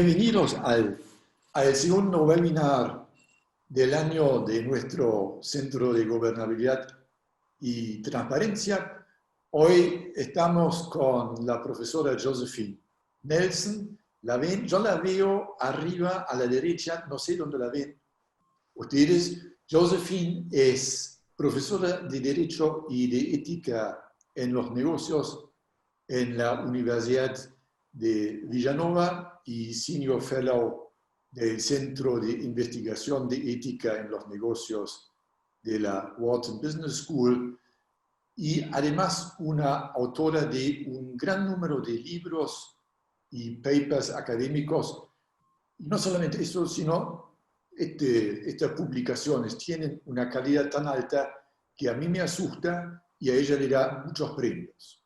Bienvenidos al segundo webinar del año de nuestro Centro de Gobernabilidad y Transparencia. Hoy estamos con la profesora Josephine Nelson. ¿La ven? Yo la veo arriba a la derecha, no sé dónde la ven ustedes. Josephine es profesora de Derecho y de Ética en los Negocios en la Universidad de Villanova y Senior Fellow del Centro de Investigación de Ética en los Negocios de la Wharton Business School, y además una autora de un gran número de libros y papers académicos. Y no solamente eso, sino estas publicaciones tienen una calidad tan alta que a mí me asusta y a ella le da muchos premios.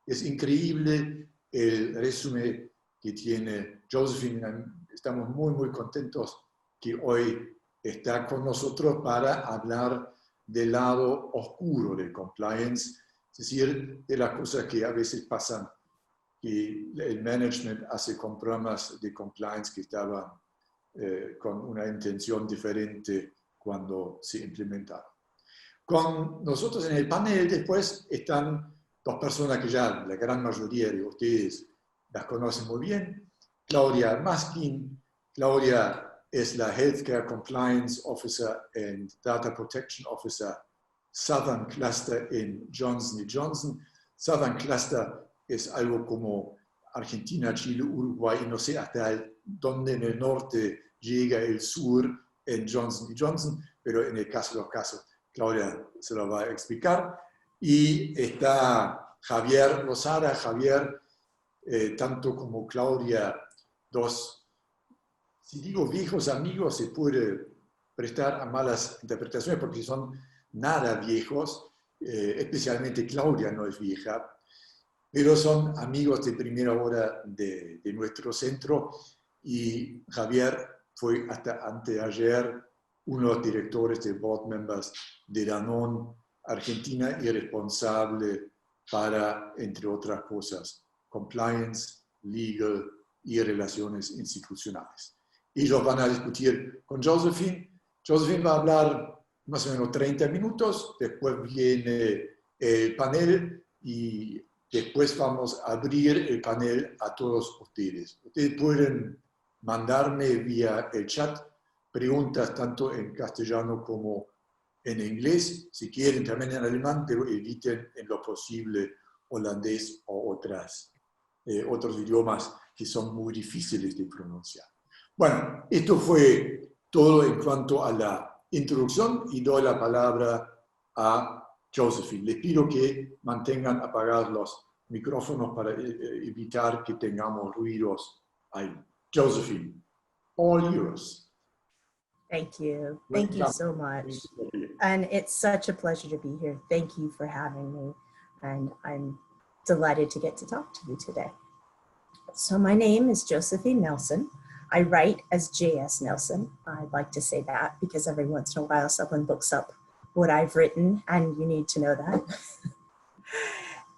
Es increíble el resumen que tiene Josephine. Estamos muy contentos que hoy está con nosotros para hablar del lado oscuro del compliance, es decir, de las cosas que a veces pasan, que el management hace con programas de compliance que estaban con una intención diferente cuando se implementaron. Con nosotros en el panel después están dos personas que ya la gran mayoría de ustedes las conocen muy bien. Claudia Maskin. Claudia es la Healthcare Compliance Officer and Data Protection Officer Southern Cluster en Johnson & Johnson. Southern Cluster es algo como Argentina, Chile, Uruguay, y no sé hasta dónde en el norte llega el sur en Johnson & Johnson, pero en el caso de los casos, Claudia se lo va a explicar. Y está Javier Lozada. Javier, tanto como Claudia, dos, si digo viejos amigos, se puede prestar a malas interpretaciones porque son nada viejos, especialmente Claudia no es vieja, pero son amigos de primera hora de nuestro centro, y Javier fue hasta anteayer uno de los directores de board members de Danone Argentina y responsable para, entre otras cosas, compliance, legal y relaciones institucionales. Ellos van a discutir con Josephine. Josephine va a hablar más o menos 30 minutos, después viene el panel y después vamos a abrir el panel a todos ustedes. Ustedes pueden mandarme vía el chat preguntas tanto en castellano como en inglés, si quieren también en alemán, pero eviten en lo posible holandés o otros idiomas que son muy difíciles de pronunciar. Bueno, esto fue todo en cuanto a la introducción y doy la palabra a Josephine. Les pido que mantengan apagados los micrófonos para evitar que tengamos ruidos ahí. Josephine, all yours. Thank you. Thank you so much. And it's such a pleasure to be here. Thank you for having me. And I'm delighted to get to talk to you today. So my name is Josephine Nelson. I write as JS Nelson. I'd like to say that because every once in a while someone looks up what I've written and you need to know that.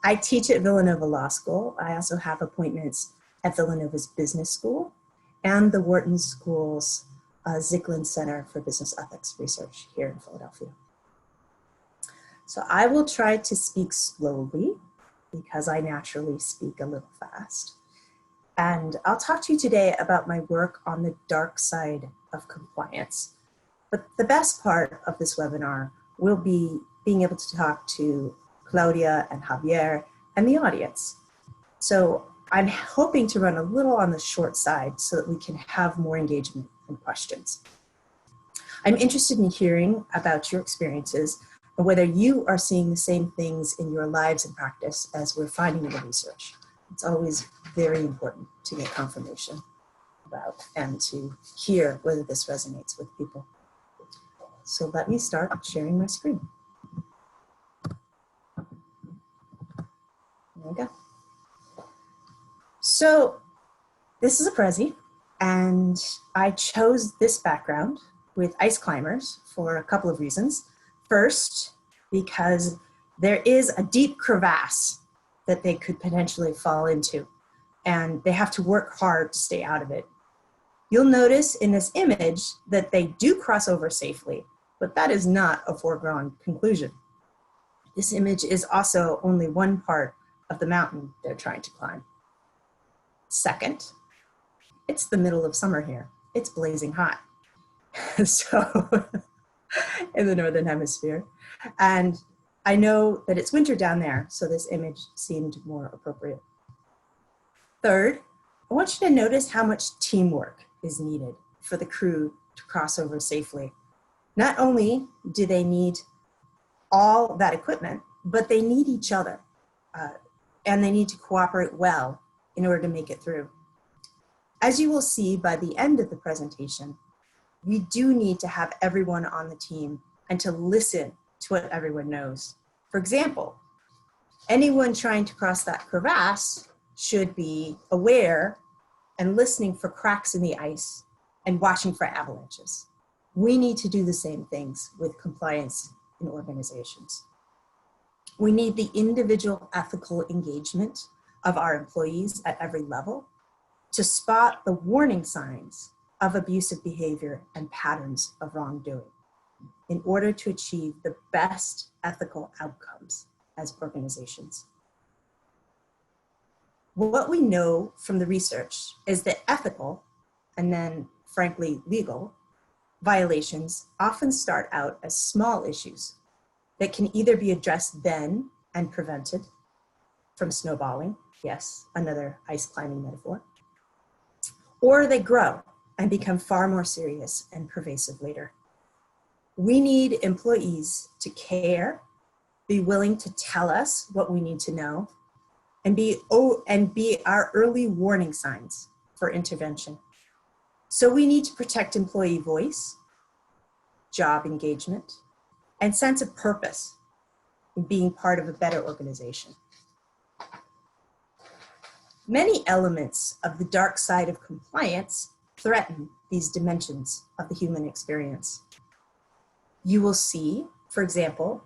I teach at Villanova Law School. I also have appointments at Villanova's Business School and the Wharton School's Zicklin Center for Business Ethics Research here in Philadelphia. So I will try to speak slowly because I naturally speak a little fast. And I'll talk to you today about my work on the dark side of compliance. But the best part of this webinar will be being able to talk to Claudia and Javier and the audience. So I'm hoping to run a little on the short side so that we can have more engagement and questions. I'm interested in hearing about your experiences and whether you are seeing the same things in your lives and practice as we're finding in the research. It's always very important to get confirmation about and to hear whether this resonates with people. So let me start sharing my screen. There we go. So this is a Prezi, and I chose this background with ice climbers for a couple of reasons. First, because there is a deep crevasse that they could potentially fall into, and they have to work hard to stay out of it. You'll notice in this image that they do cross over safely, but that is not a foregone conclusion. This image is also only one part of the mountain they're trying to climb. Second, it's the middle of summer here. It's blazing hot. So in the Northern Hemisphere. And I know that it's winter down there, so this image seemed more appropriate. Third, I want you to notice how much teamwork is needed for the crew to cross over safely. Not only do they need all that equipment, but they need each other. And they need to cooperate well in order to make it through. As you will see by the end of the presentation, we do need to have everyone on the team and to listen to what everyone knows. For example, anyone trying to cross that crevasse should be aware and listening for cracks in the ice and watching for avalanches. We need to do the same things with compliance in organizations. We need the individual ethical engagement of our employees at every level to spot the warning signs of abusive behavior and patterns of wrongdoing in order to achieve the best ethical outcomes as organizations. What we know from the research is that ethical, and then frankly legal, violations often start out as small issues that can either be addressed then and prevented from snowballing, yes, another ice climbing metaphor, or they grow and become far more serious and pervasive later. We need employees to care, be willing to tell us what we need to know, and be our early warning signs for intervention. So we need to protect employee voice, job engagement, and sense of purpose in being part of a better organization. Many elements of the dark side of compliance threaten these dimensions of the human experience. You will see, for example,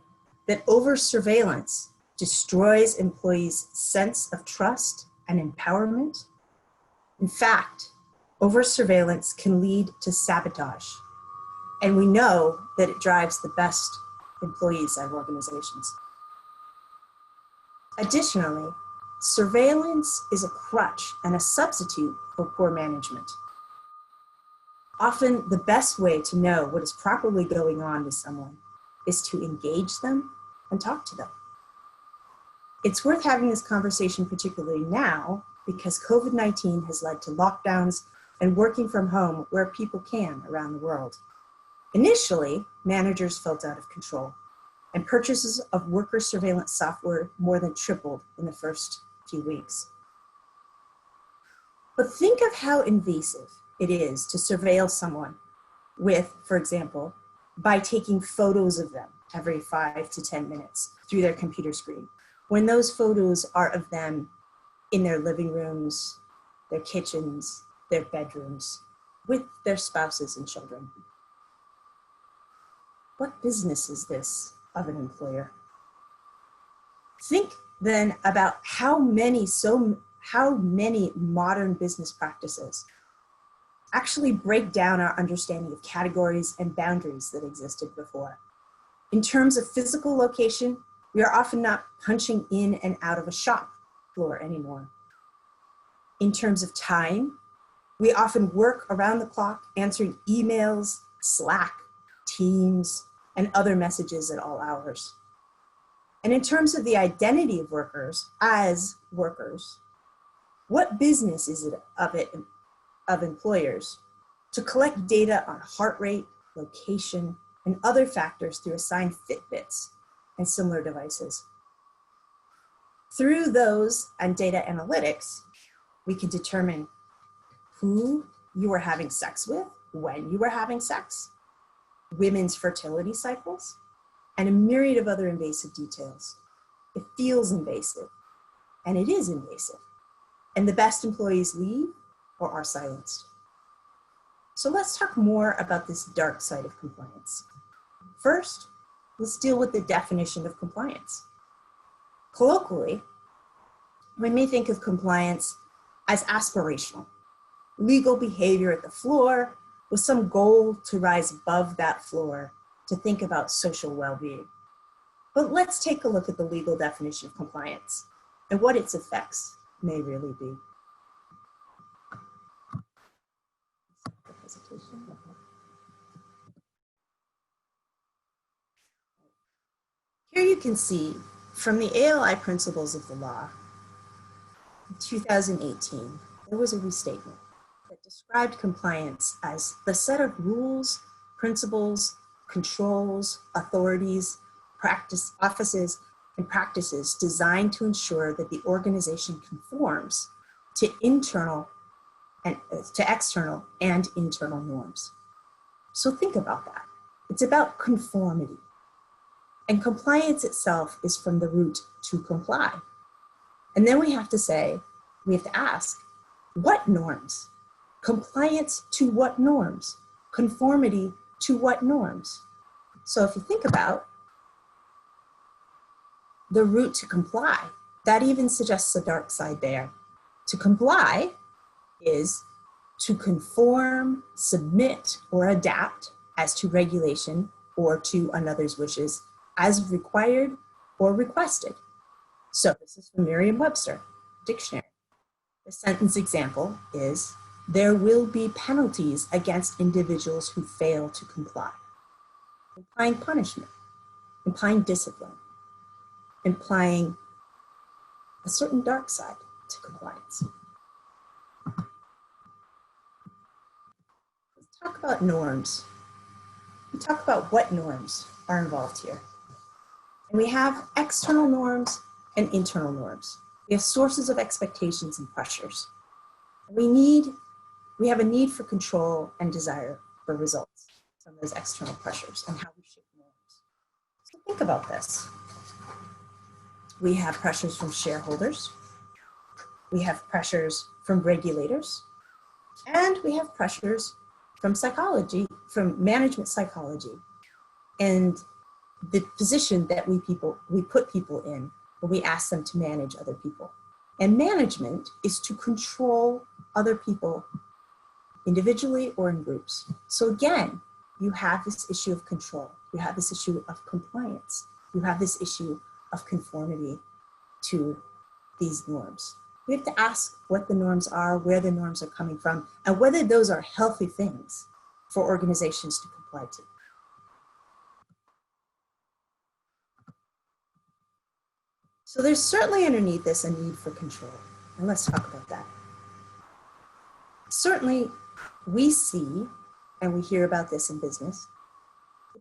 that over-surveillance destroys employees' sense of trust and empowerment. In fact, over-surveillance can lead to sabotage, and we know that it drives the best employees out of organizations. Additionally, surveillance is a crutch and a substitute for poor management. Often, the best way to know what is properly going on with someone is to engage them and talk to them. It's worth having this conversation particularly now because COVID-19 has led to lockdowns and working from home where people can around the world. Initially, managers felt out of control, and purchases of worker surveillance software more than tripled in the first few weeks. But think of how invasive it is to surveil someone with, for example, by taking photos of them every 5 to 10 minutes through their computer screen, when those photos are of them in their living rooms, their kitchens, their bedrooms, with their spouses and children. What business is this of an employer? Think then about how many modern business practices actually break down our understanding of categories and boundaries that existed before. In terms of physical location, we are often not punching in and out of a shop floor anymore. In terms of time, we often work around the clock answering emails, Slack, Teams, and other messages at all hours. And in terms of the identity of workers as workers, what business is it of employers to collect data on heart rate, location, and other factors through assigned Fitbits and similar devices? Through those and data analytics, we can determine who you are having sex with, when you are having sex, women's fertility cycles, and a myriad of other invasive details. It feels invasive, and it is invasive. And the best employees leave or are silenced. So let's talk more about this dark side of compliance. First, let's deal with the definition of compliance. Colloquially, we may think of compliance as aspirational. legal behavior at the floor with some goal to rise above that floor to think about social well-being. But let's take a look at the legal definition of compliance and what its effects may really be. Here you can see from the ALI principles of the law, in 2018, there was a restatement that described compliance as the set of rules, principles, controls, authorities, offices, and practices designed to ensure that the organization conforms to external and internal norms. So think about that. It's about conformity. And compliance itself is from the root to comply. And then we have to ask, what norms? Compliance to what norms? Conformity to what norms? So if you think about the root to comply, that even suggests a dark side there. To comply is to conform, submit, or adapt as to regulation or to another's wishes as required or requested. So this is from Merriam-Webster dictionary. The sentence example is, there will be penalties against individuals who fail to comply. Implying punishment, implying discipline, implying a certain dark side to compliance. Let's talk about norms. We talk about what norms are involved here. And we have external norms and internal norms. We have sources of expectations and pressures. We have a need for control and desire for results from those external pressures and how we shape norms. So think about this. We have pressures from shareholders. We have pressures from regulators. And we have pressures from psychology, from management psychology, and the position that we put people in when we ask them to manage other people. And management is to control other people individually or in groups. So again, you have this issue of control. You have this issue of compliance. You have this issue of conformity to these norms. We have to ask what the norms are, where the norms are coming from, and whether those are healthy things for organizations to comply to. So there's certainly underneath this a need for control, and let's talk about that. Certainly, we see, and we hear about this in business,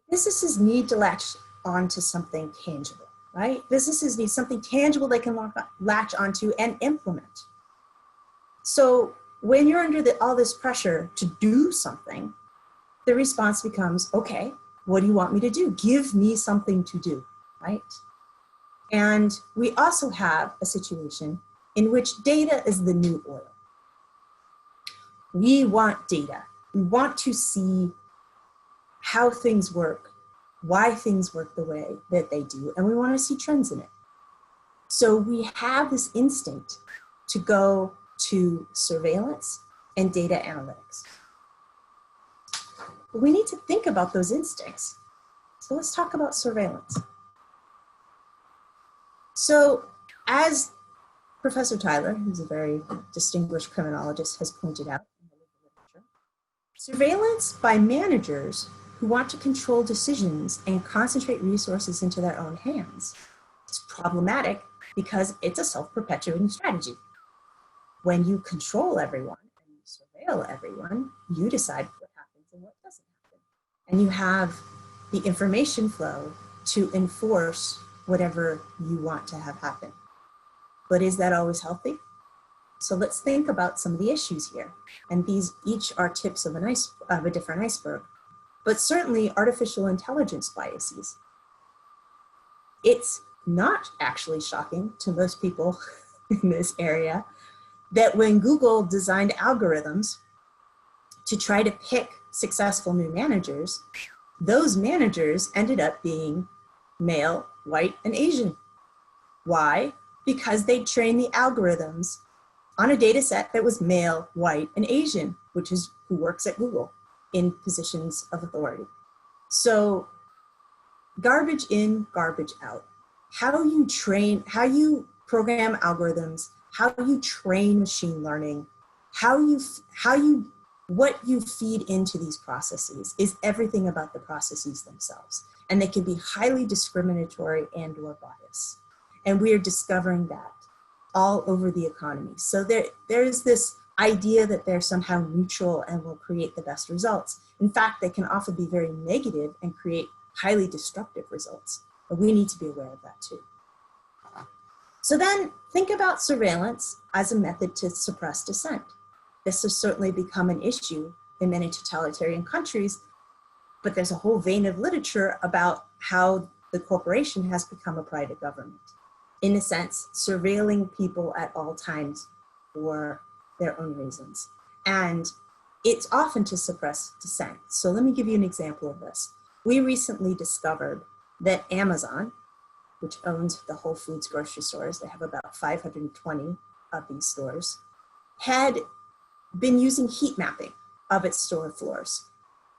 businesses need to latch onto something tangible, right? Businesses need something tangible they can latch onto and implement. So when you're under all this pressure to do something, the response becomes, okay, what do you want me to do? Give me something to do, right? And we also have a situation in which data is the new oil. We want data. We want to see how things work, why things work the way that they do, and we want to see trends in it. So we have this instinct to go to surveillance and data analytics. But we need to think about those instincts. So let's talk about surveillance. So as Professor Tyler, who's a very distinguished criminologist, has pointed out in the legal literature, surveillance by managers who want to control decisions and concentrate resources into their own hands is problematic because it's a self-perpetuating strategy. When you control everyone and you surveil everyone, you decide what happens and what doesn't happen. And you have the information flow to enforce whatever you want to have happen. But is that always healthy? So let's think about some of the issues here. And these each are tips of a different iceberg, but certainly artificial intelligence biases. It's not actually shocking to most people in this area that when Google designed algorithms to try to pick successful new managers, those managers ended up being male, white, and Asian. Why? Because they trained the algorithms on a data set that was male, white, and Asian, which is who works at Google in positions of authority. So garbage in, garbage out. How you program algorithms, how you train machine learning, what you feed into these processes is everything about the processes themselves. And they can be highly discriminatory and or biased. And we are discovering that all over the economy. So there's this idea that they're somehow neutral and will create the best results. In fact, they can often be very negative and create highly destructive results. But we need to be aware of that too. So then think about surveillance as a method to suppress dissent. This has certainly become an issue in many totalitarian countries, but there's a whole vein of literature about how the corporation has become a private government. In a sense, surveilling people at all times for their own reasons. And it's often to suppress dissent. So let me give you an example of this. We recently discovered that Amazon, which owns the Whole Foods grocery stores, they have about 520 of these stores, had been using heat mapping of its store floors.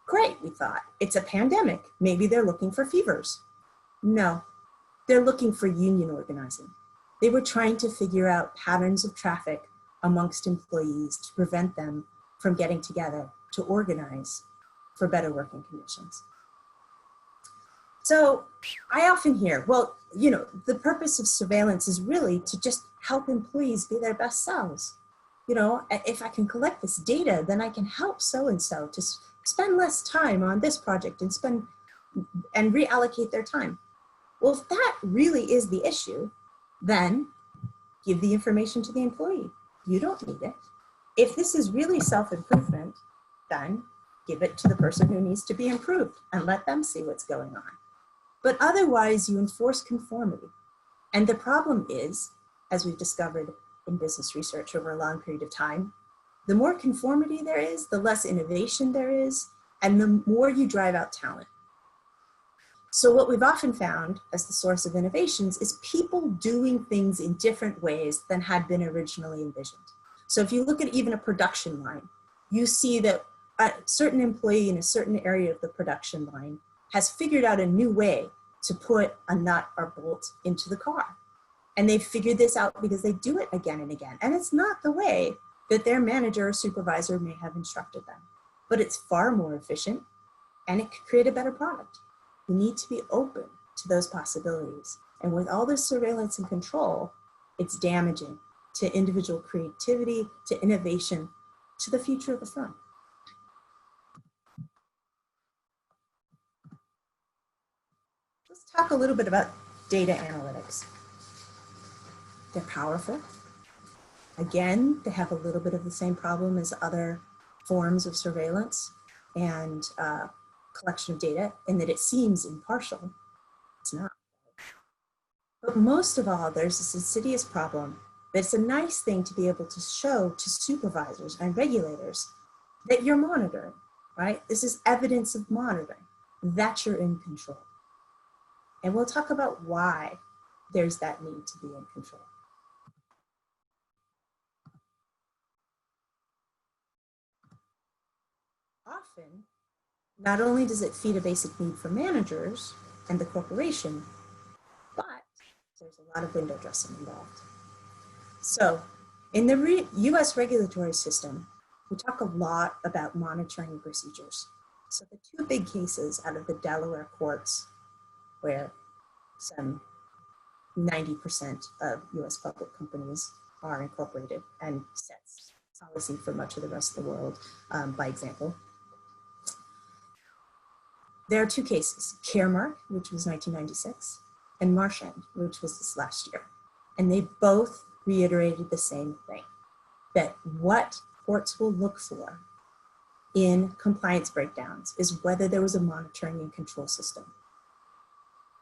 Great, we thought. It's a pandemic. Maybe they're looking for fevers. No, they're looking for union organizing. They were trying to figure out patterns of traffic amongst employees to prevent them from getting together to organize for better working conditions. So I often hear, well, you know, the purpose of surveillance is really to just help employees be their best selves. You know, if I can collect this data, then I can help so-and-so to spend less time on this project and reallocate their time. Well, if that really is the issue, then give the information to the employee. You don't need it. If this is really self-improvement, then give it to the person who needs to be improved and let them see what's going on. But otherwise, you enforce conformity. And the problem is, as we've discovered in business research over a long period of time, the more conformity there is, the less innovation there is, and the more you drive out talent. So what we've often found as the source of innovations is people doing things in different ways than had been originally envisioned. So if you look at even a production line, you see that a certain employee in a certain area of the production line has figured out a new way to put a nut or bolt into the car. And they've figured this out because they do it again and again. And it's not the way that their manager or supervisor may have instructed them, but it's far more efficient and it could create a better product. We need to be open to those possibilities. And with all this surveillance and control, it's damaging to individual creativity, to innovation, to the future of the firm. Let's talk a little bit about data analytics. They're powerful. Again, they have a little bit of the same problem as other forms of surveillance and collection of data, in that it seems impartial. It's not. But most of all, there's this insidious problem that it's a nice thing to be able to show to supervisors and regulators that you're monitoring, right? This is evidence of monitoring, that you're in control. And we'll talk about why there's that need to be in control. Often, not only does it feed a basic need for managers and the corporation, but there's a lot of window dressing involved. So in the US regulatory system, we talk a lot about monitoring procedures. So the two big cases out of the Delaware courts, where some 90% of US public companies are incorporated and sets policy for much of the rest of the world, by example. There are two cases, Caremark, which was 1996, and Marchand, which was this last year. And they both reiterated the same thing, that what courts will look for in compliance breakdowns is whether there was a monitoring and control system.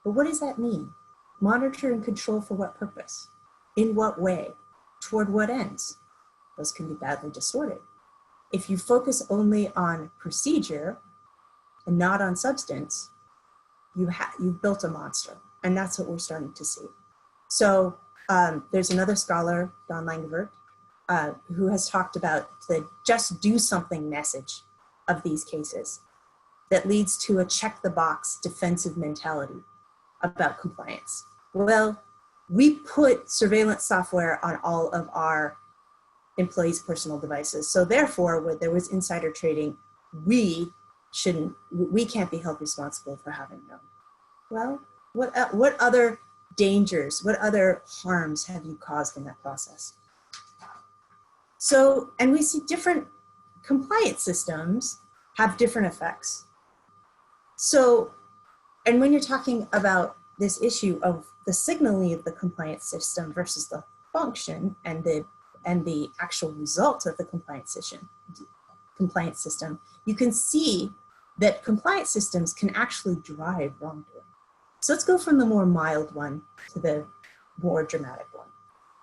But what does that mean? Monitor and control for what purpose? In what way? Toward what ends? Those can be badly distorted. If you focus only on procedure and not on substance, you've built a monster. And that's what we're starting to see. So there's another scholar, Don Langevert, who has talked about the just do something message of these cases that leads to a check the box defensive mentality about compliance. Well, we put surveillance software on all of our employees' personal devices. So therefore, when there was insider trading, we can't be held responsible for having known. Well, what other dangers, what other harms have you caused in that process? So, and we see different compliance systems have different effects. So, and when you're talking about this issue of the signaling of the compliance system versus the function and the actual result of the compliance system, you can see that compliance systems can actually drive wrongdoing. So let's go from the more mild one to the more dramatic one.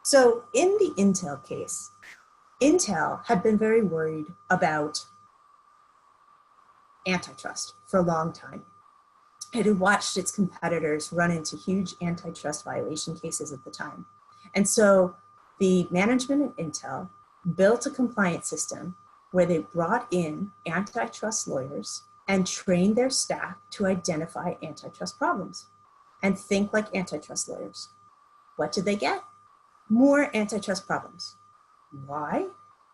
So in the Intel case, Intel had been very worried about antitrust for a long time. It had watched its competitors run into huge antitrust violation cases at the time. And so the management at Intel built a compliance system where they brought in antitrust lawyers and trained their staff to identify antitrust problems and think like antitrust lawyers. What did they get? More antitrust problems. Why?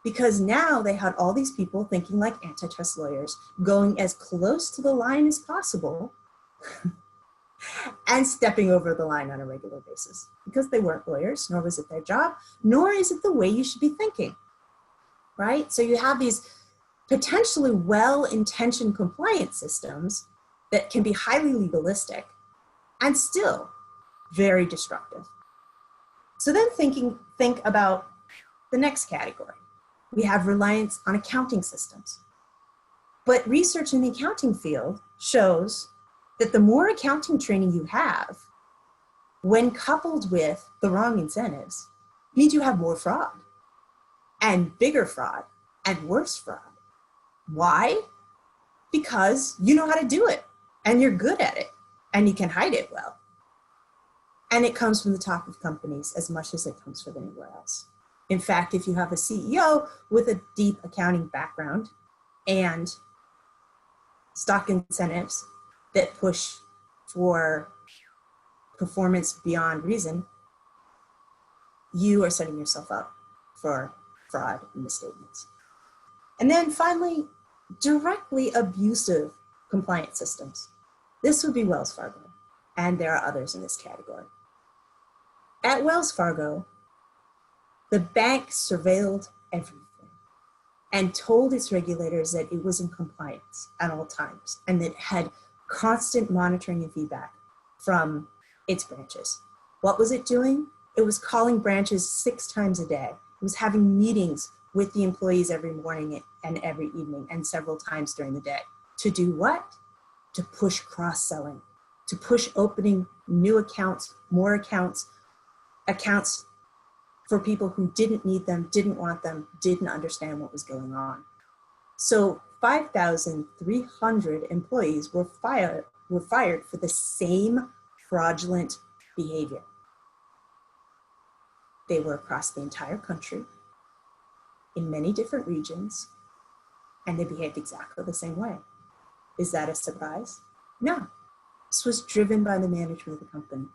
Because now they had all these people thinking like antitrust lawyers, going as close to the line as possible and stepping over the line on a regular basis, because they weren't lawyers, nor was it their job, nor is it the way you should be thinking, right? So you have these potentially well-intentioned compliance systems that can be highly legalistic and still very destructive. So then think about the next category. We have reliance on accounting systems. But research in the accounting field shows that the more accounting training you have, when coupled with the wrong incentives, means you have more fraud and bigger fraud and worse fraud. Why? Because you know how to do it and you're good at it and you can hide it well. And it comes from the top of companies as much as it comes from anywhere else. In fact, if you have a CEO with a deep accounting background and stock incentives that push for performance beyond reason, you are setting yourself up for fraud and misstatements. And then finally, directly abusive compliance systems. This would be Wells Fargo, and there are others in this category. At Wells Fargo, the bank surveilled everything and told its regulators that it was in compliance at all times and that it had constant monitoring and feedback from its branches. What was it doing? It was calling branches 6 times a day. It was having meetings with the employees every morning and every evening and several times during the day. To do what? To push cross-selling, to push opening new accounts, more accounts for people who didn't need them, didn't want them, didn't understand what was going on. So 5,300 employees were fired for the same fraudulent behavior. They were across the entire country, in many different regions, and they behaved exactly the same way. Is that a surprise? No. This was driven by the management of the company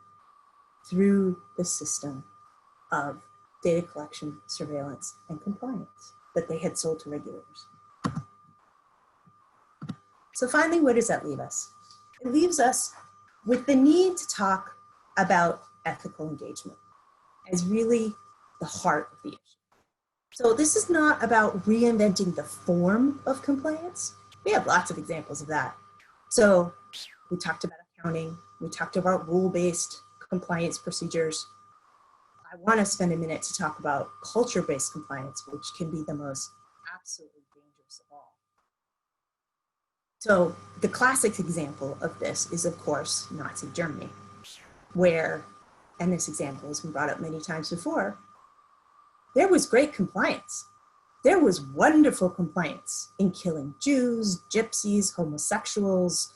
through the system of data collection, surveillance, and compliance that they had sold to regulators. So finally, where does that leave us? It leaves us with the need to talk about ethical engagement as really the heart of the issue. So this is not about reinventing the form of compliance. We have lots of examples of that. So we talked about accounting, we talked about rule-based compliance procedures. I want to spend a minute to talk about culture-based compliance, which can be the most absolutely dangerous of all. So the classic example of this is, of course, Nazi Germany, where, and this example has been brought up many times before, there was great compliance. There was wonderful compliance in killing Jews, gypsies, homosexuals,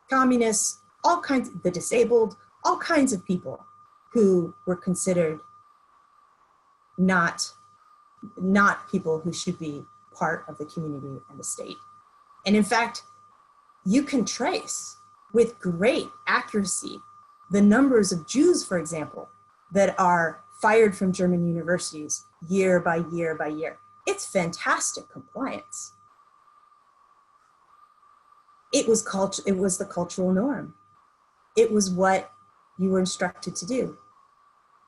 communists, all kinds, the disabled, all kinds of people who were considered not not people who should be part of the community and the state. And in fact, you can trace with great accuracy the numbers of Jews, for example, that are fired from German universities year by year by year. It's fantastic compliance. It was the cultural norm. It was what you were instructed to do.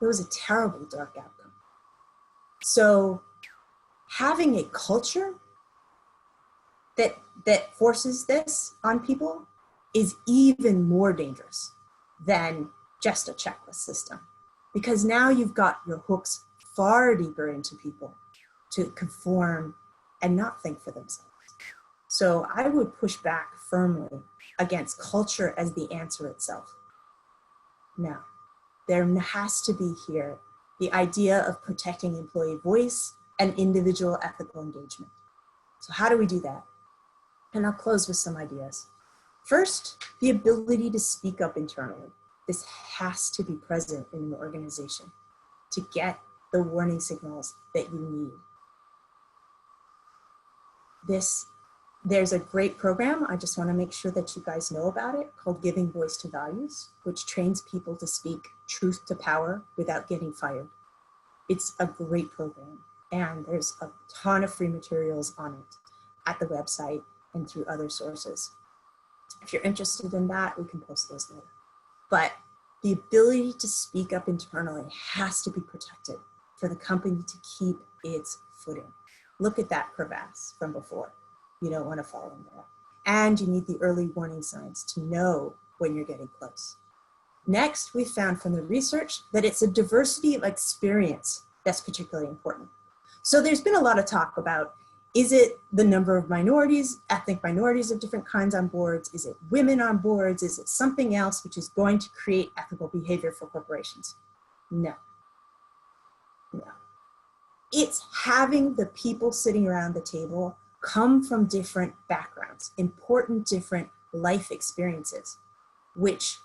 It was a terrible dark outcome. So having a culture that forces this on people is even more dangerous than just a checklist system, because now you've got your hooks far deeper into people to conform and not think for themselves. So I would push back firmly against culture as the answer itself. Now, there has to be here the idea of protecting employee voice and individual ethical engagement. So how do we do that? And I'll close with some ideas. First, the ability to speak up internally. This has to be present in an organization to get the warning signals that you need. There's a great program, I just want to make sure that you guys know about it, called Giving Voice to Values, which trains people to speak truth to power without getting fired. It's a great program, and there's a ton of free materials on it at the website and through other sources. If you're interested in that, we can post those later. But the ability to speak up internally has to be protected for the company to keep its footing. Look at that crevasse from before. You don't want to fall in there. And you need the early warning signs to know when you're getting close. Next, we found from the research that it's a diversity of experience that's particularly important. So there's been a lot of talk about, is it the number of minorities, ethnic minorities of different kinds on boards? Is it women on boards? Is it something else which is going to create ethical behavior for corporations? No. No. It's having the people sitting around the table come from different backgrounds, important different life experiences, which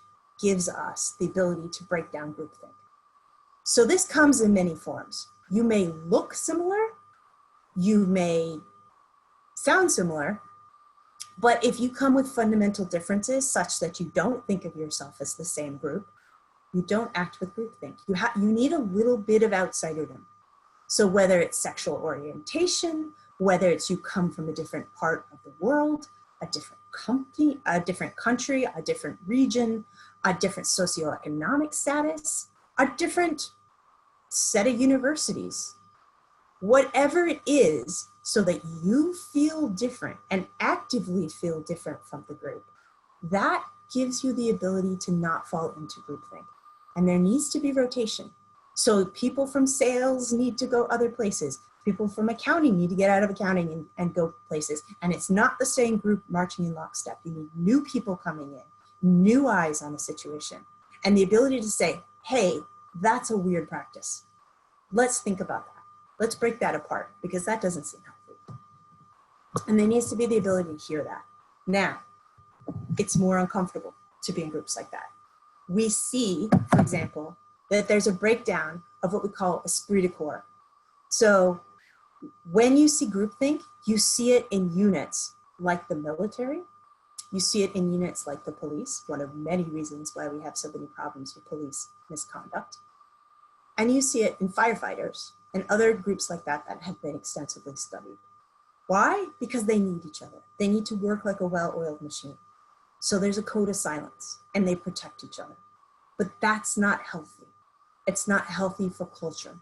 gives us the ability to break down groupthink. So this comes in many forms. You may look similar, you may sound similar, but if you come with fundamental differences such that you don't think of yourself as the same group, you don't act with groupthink. You need a little bit of outsiderdom. So whether it's sexual orientation, whether it's you come from a different part of the world, a different country, a different region, a different socioeconomic status, a different set of universities, whatever it is, so that you feel different and actively feel different from the group, that gives you the ability to not fall into groupthink. And there needs to be rotation. So people from sales need to go other places. People from accounting need to get out of accounting and go places. And it's not the same group marching in lockstep. You need new people coming in, new eyes on the situation, and the ability to say, hey, that's a weird practice. Let's think about that. Let's break that apart, because that doesn't seem healthy. And there needs to be the ability to hear that. Now, it's more uncomfortable to be in groups like that. We see, for example, that there's a breakdown of what we call esprit de corps. So when you see groupthink, you see it in units like the military. You see it in units like the police, one of many reasons why we have so many problems with police misconduct. And you see it in firefighters and other groups like that that have been extensively studied. Why? Because they need each other. They need to work like a well-oiled machine. So there's a code of silence and they protect each other. But that's not healthy. It's not healthy for culture.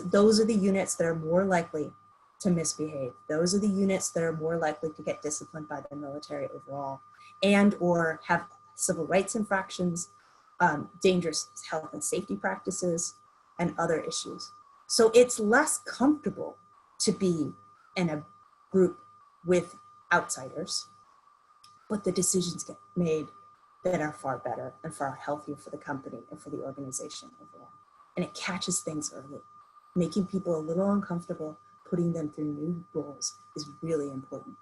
Those are the units that are more likely to misbehave. Those are the units that are more likely to get disciplined by the military overall, and or have civil rights infractions, dangerous health and safety practices, and other issues. So it's less comfortable to be in a group with outsiders, but the decisions get made that are far better and far healthier for the company and for the organization overall. And it catches things early. Making people a little uncomfortable, putting them through new roles is really important.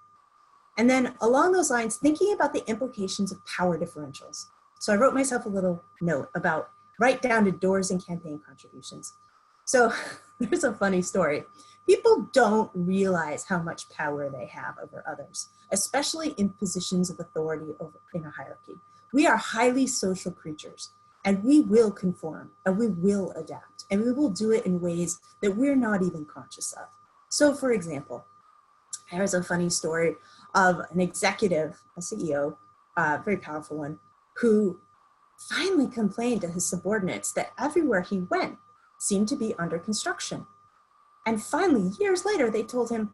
And then along those lines, thinking about the implications of power differentials. So I wrote myself a little note about write down to doors and campaign contributions. So there's a funny story. People don't realize how much power they have over others, especially in positions of authority in a hierarchy. We are highly social creatures, and we will conform, and we will adapt, and we will do it in ways that we're not even conscious of. So for example, there's a funny story of an executive, a CEO, a very powerful one, who finally complained to his subordinates that everywhere he went seemed to be under construction. And finally, years later, they told him,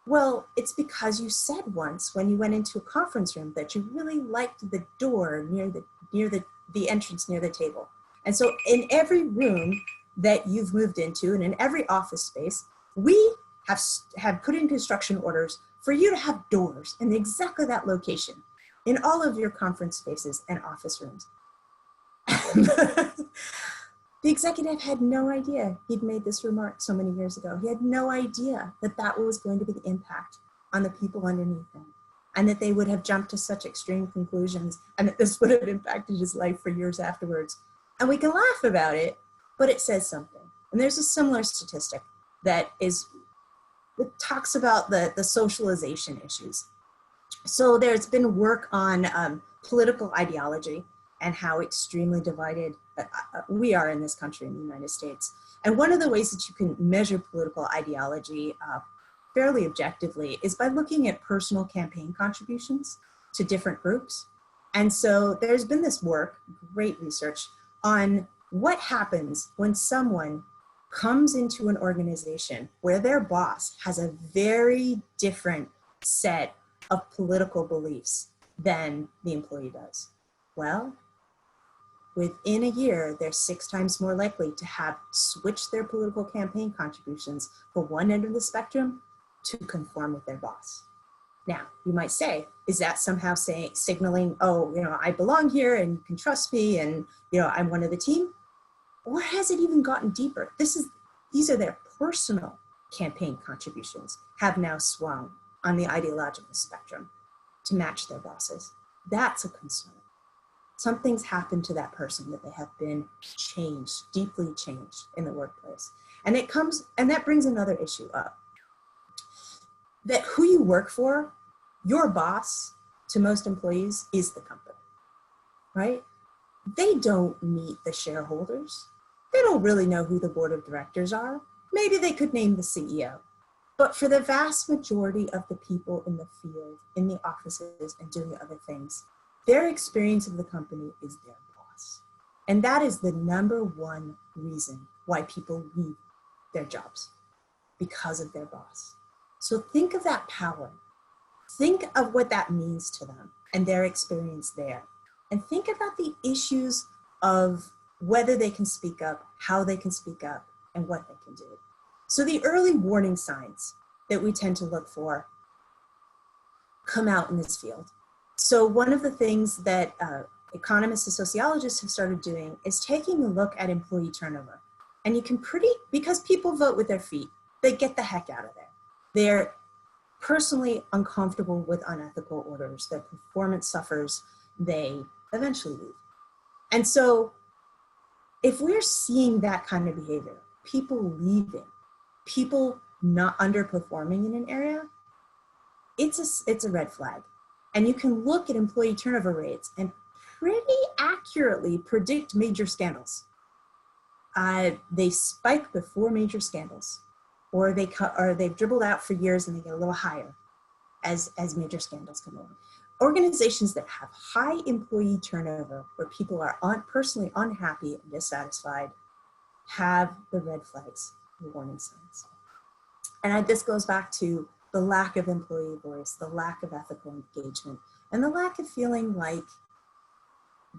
well, it's because you said once when you went into a conference room that you really liked the door near the entrance near the table. And so in every room that you've moved into and in every office space, we have put in construction orders for you to have doors in exactly that location in all of your conference spaces and office rooms. The executive had no idea he'd made this remark so many years ago. He had no idea that that was going to be the impact on the people underneath him, and that they would have jumped to such extreme conclusions, and that this would have impacted his life for years afterwards. And we can laugh about it, but it says something. And there's a similar statistic that talks about the socialization issues. So there's been work on political ideology and how extremely divided we are in this country, in the United States. And one of the ways that you can measure political ideology fairly objectively is by looking at personal campaign contributions to different groups. And so there's been this work, great research, on what happens when someone comes into an organization where their boss has a very different set of political beliefs than the employee does. Well, within a year, they're 6 times more likely to have switched their political campaign contributions from one end of the spectrum to conform with their boss. Now, you might say, is that somehow signaling, oh, I belong here and you can trust me and, I'm one of the team? Or has it even gotten deeper? These are their personal campaign contributions have now swung on the ideological spectrum to match their bosses. That's a concern. Something's happened to that person, that they have been changed, deeply changed in the workplace. And that brings another issue up. That who you work for, your boss, to most employees, is the company, right? They don't meet the shareholders. They don't really know who the board of directors are. Maybe they could name the CEO. But for the vast majority of the people in the field, in the offices, and doing other things, their experience of the company is their boss. And that is the #1 reason why people leave their jobs, because of their boss. So think of that power. Think of what that means to them and their experience there. And think about the issues of whether they can speak up, how they can speak up, and what they can do. So the early warning signs that we tend to look for come out in this field. So one of the things that economists and sociologists have started doing is taking a look at employee turnover. And you can because people vote with their feet, they get the heck out of there. They're personally uncomfortable with unethical orders. Their performance suffers, they eventually leave. And so if we're seeing that kind of behavior, people leaving, people not underperforming in an area, it's a red flag. And you can look at employee turnover rates and pretty accurately predict major scandals. They spike before major scandals, or they've dribbled out for years and they get a little higher as major scandals come along. Organizations that have high employee turnover, where people are personally unhappy and dissatisfied, have the red flags, the warning signs. And this goes back to the lack of employee voice, the lack of ethical engagement, and the lack of feeling like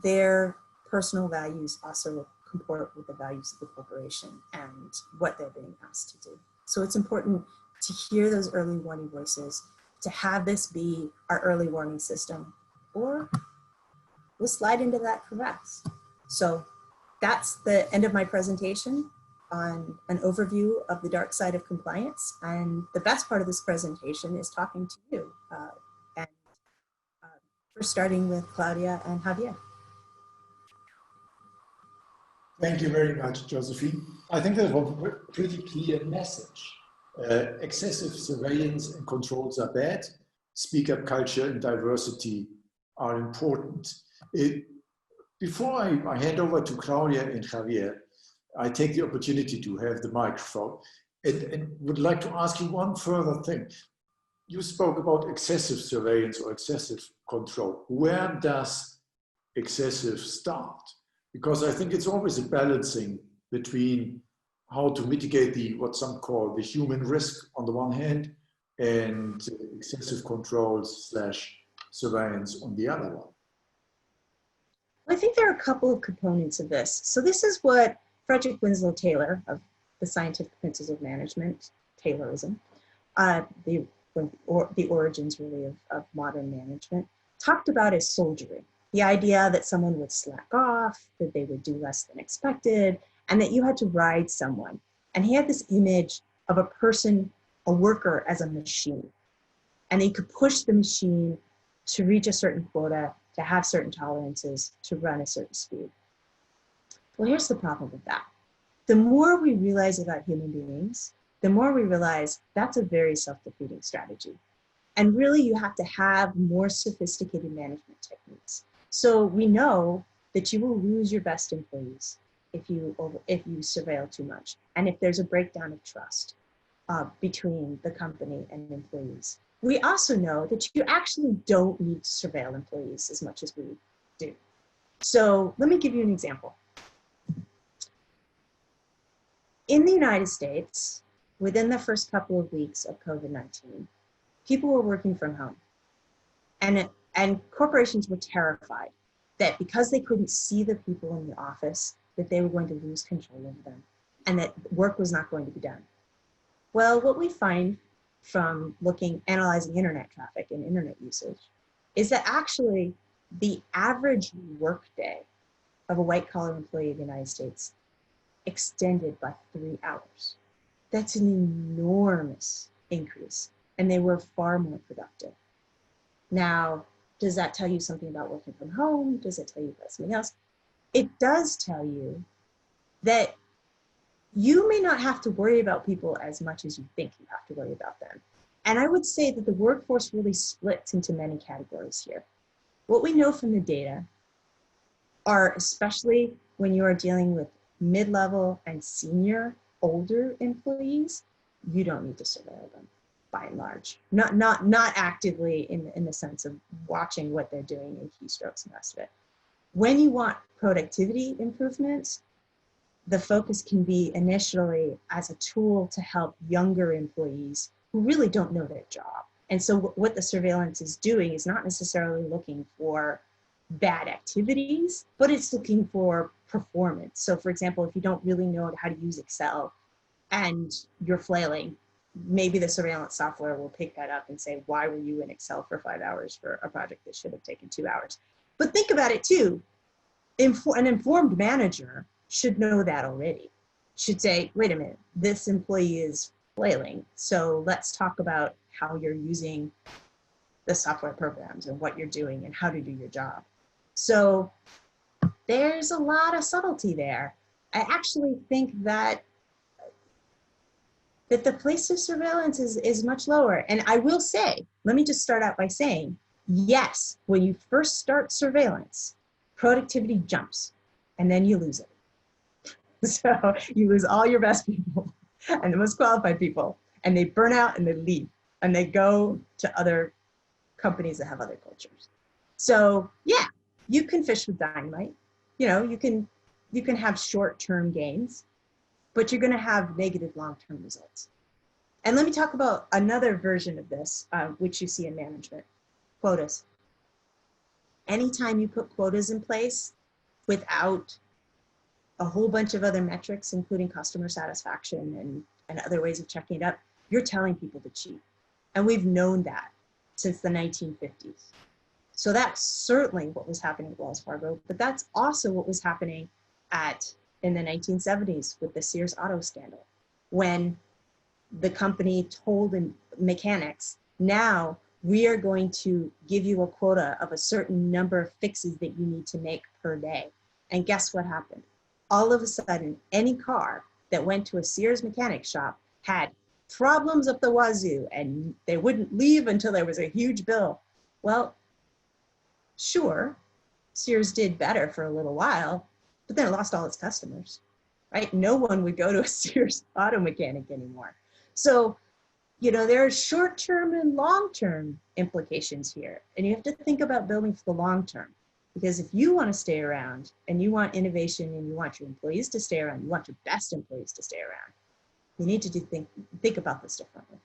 their personal values also comport with the values of the corporation and what they're being asked to do. So it's important to hear those early warning voices, to have this be our early warning system, or we'll slide into that crevasse. So that's the end of my presentation on an overview of the dark side of compliance. And the best part of this presentation is talking to you. We're starting with Claudia and Javier. Thank you very much, Josephine. I think that was a pretty clear message Excessive surveillance and controls are bad. Speak-up culture and diversity are important. Before I hand over to Claudia and Javier, I take the opportunity to have the microphone and would like to ask you one further thing. You spoke about excessive surveillance or excessive control. Where does excessive start? Because I think it's always a balancing between how to mitigate what some call the human risk on the one hand and excessive controls / surveillance on the other one. I think there are a couple of components of this. So this is what Frederick Winslow Taylor of the Scientific Principles of Management, Taylorism, the origins really of modern management, talked about as soldiering. The idea that someone would slack off, that they would do less than expected, and that you had to ride someone. And he had this image of a person, a worker as a machine. And they could push the machine to reach a certain quota, to have certain tolerances, to run a certain speed. Well, here's the problem with that. The more we realize about human beings, the more we realize that's a very self-defeating strategy. And really you have to have more sophisticated management techniques. So we know that you will lose your best employees if you surveil too much, and if there's a breakdown of trust between the company and employees. We also know that you actually don't need to surveil employees as much as we do. So let me give you an example. In the United States, within the first couple of weeks of COVID-19, people were working from home. And corporations were terrified that because they couldn't see the people in the office, that they were going to lose control over them and that work was not going to be done. Well, what we find from analyzing internet traffic and internet usage is that actually the average workday of a white-collar employee in the United States extended by 3 hours. That's an enormous increase, and they were far more productive. Now, does that tell you something about working from home? Does it tell you about something else? It does tell you that you may not have to worry about people as much as you think you have to worry about them. And I would say that the workforce really splits into many categories here. What we know from the data are, especially when you are dealing with mid-level and senior, older employees, you don't need to surveil them by and large. Not actively in the sense of watching what they're doing in keystrokes and the rest of it. When you want productivity improvements, the focus can be initially as a tool to help younger employees who really don't know their job. And so what the surveillance is doing is not necessarily looking for bad activities, but it's looking for performance. So for example, if you don't really know how to use Excel and you're flailing, maybe the surveillance software will pick that up and say, why were you in Excel for 5 hours for a project that should have taken 2 hours? But think about it too. An informed manager should know that already. Should say, wait a minute, this employee is flailing. So let's talk about how you're using the software programs and what you're doing and how to do your job. So there's a lot of subtlety there. I actually think that the place of surveillance is much lower. And I will say, let me just start out by saying, yes, when you first start surveillance, productivity jumps and then you lose it. So you lose all your best people and the most qualified people, and they burn out and they leave and they go to other companies that have other cultures. So yeah, you can fish with dynamite. You know, you can have short-term gains, but you're going to have negative long-term results. And let me talk about another version of this, which you see in management, quotas. Anytime you put quotas in place without a whole bunch of other metrics, including customer satisfaction and other ways of checking it up, you're telling people to cheat. And we've known that since the 1950s. So that's certainly what was happening at Wells Fargo, but that's also what was happening in the 1970s with the Sears auto scandal, when the company told mechanics, now we are going to give you a quota of a certain number of fixes that you need to make per day. And guess what happened? All of a sudden, any car that went to a Sears mechanic shop had problems up the wazoo, and they wouldn't leave until there was a huge bill. Well, sure, Sears did better for a little while, but then it lost all its customers, right? No one would go to a Sears auto mechanic anymore. So, you know, there are short-term and long-term implications here, and you have to think about building for the long term. Because if you want to stay around and you want innovation and you want your employees to stay around, you want your best employees to stay around, you need to think about this differently.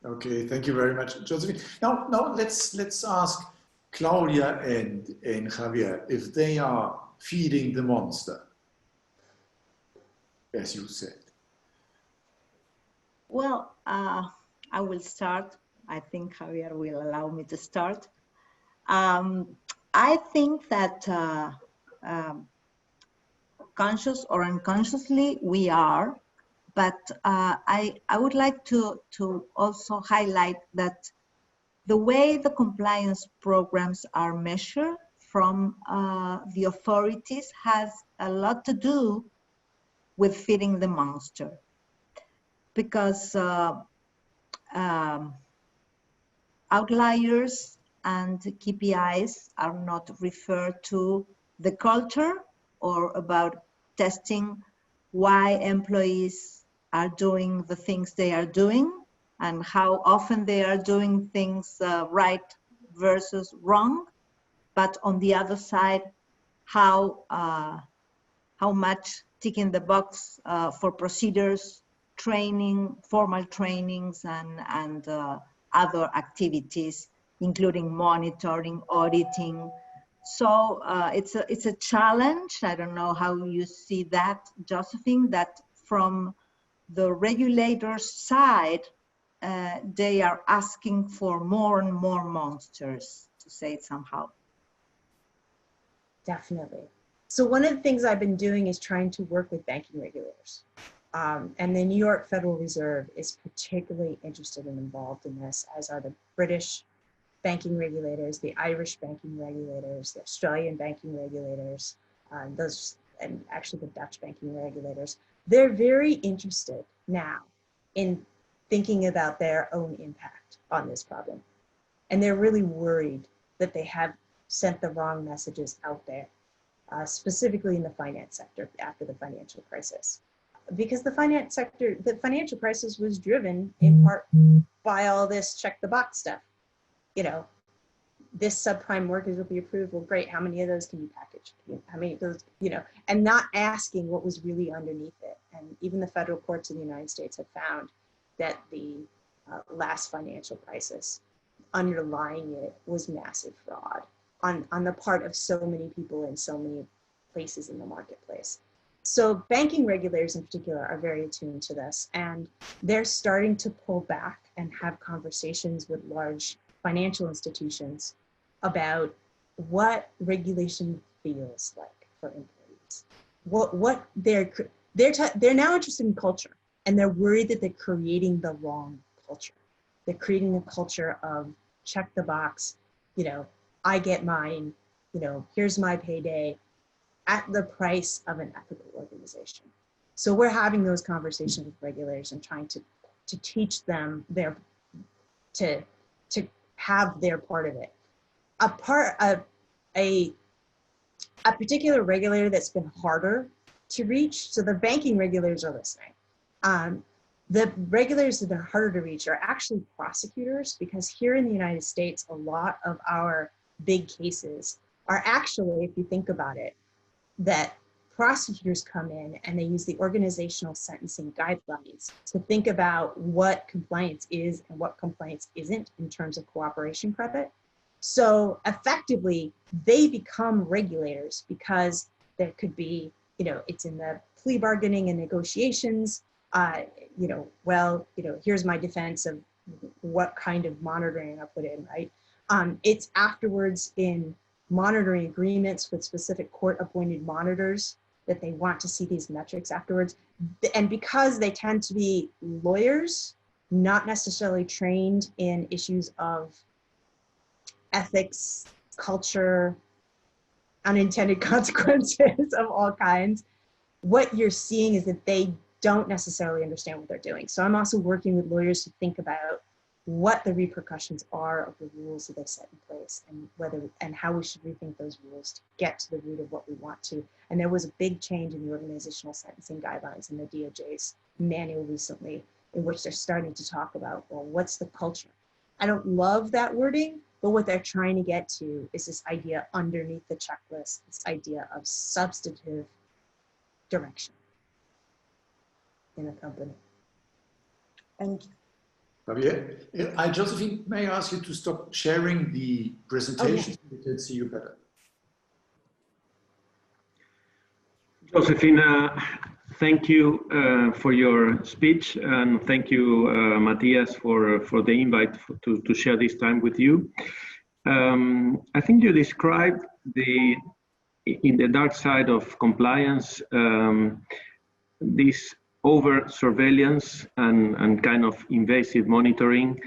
Okay, thank you very much, Josephine. Now let's ask Claudia and Javier if they are feeding the monster, as you said. Well, I will start. I think Javier will allow me to start. I think that conscious or unconsciously we are, but I would like to also highlight that the way the compliance programs are measured from the authorities has a lot to do with feeding the monster, because outliers and KPIs are not referred to the culture or about testing why employees are doing the things they are doing and how often they are doing things right versus wrong. But on the other side, how much ticking the box for procedures, training, formal trainings, and other activities, including monitoring, auditing. So it's a challenge. I don't know how you see that, Josephine, that from the regulator's side, they are asking for more and more monsters, to say it somehow. Definitely. So one of the things I've been doing is trying to work with banking regulators. And the New York Federal Reserve is particularly interested and involved in this, as are the British banking regulators, the Irish banking regulators, the Australian banking regulators, and actually the Dutch banking regulators. They're very interested now in thinking about their own impact on this problem. And they're really worried that they have sent the wrong messages out there, specifically in the finance sector after the financial crisis. Because the financial crisis was driven in part by all this check the box stuff. You know, this subprime mortgage will be approved. Well, great. How many of those can you package? How many of those, you know, and not asking what was really underneath it. And even the federal courts in the United States have found that the last financial crisis, underlying it was massive fraud on the part of so many people in so many places in the marketplace. So banking regulators in particular are very attuned to this, and they're starting to pull back and have conversations with large financial institutions about what regulation feels like for employees. What they're now interested in culture, and they're worried that they're creating the wrong culture. They're creating a culture of check the box, you know, I get mine, you know, here's my payday, at the price of an ethical organization. So we're having those conversations with regulators and trying to teach them to have their part of it. A particular regulator that's been harder to reach, so the banking regulators are listening. The regulators that are harder to reach are actually prosecutors, because here in the United States, a lot of our big cases are actually, if you think about it, that prosecutors come in and they use the organizational sentencing guidelines to think about what compliance is and what compliance isn't in terms of cooperation credit. So effectively, they become regulators because there could be, you know, it's in the plea bargaining and negotiations, you know, well, you know, here's my defense of what kind of monitoring I put in, right? It's afterwards in monitoring agreements with specific court-appointed monitors that they want to see these metrics afterwards. And because they tend to be lawyers, not necessarily trained in issues of ethics, culture, unintended consequences of all kinds, what you're seeing is that they don't necessarily understand what they're doing. So I'm also working with lawyers to think about what the repercussions are of the rules that they set in place, and whether and how we should rethink those rules to get to the root of what we want to. And there was a big change in the organizational sentencing guidelines in the DOJ's manual recently, in which they're starting to talk about, well, what's the culture? I don't love that wording, but what they're trying to get to is this idea underneath the checklist, this idea of substantive direction in a company. And Javier, Josephine, may I ask you to stop sharing the presentation so we can see you better? Josephine, thank you for your speech, and thank you, Matthias, for the invite to share this time with you. I think you described in the dark side of compliance, this over surveillance and kind of invasive monitoring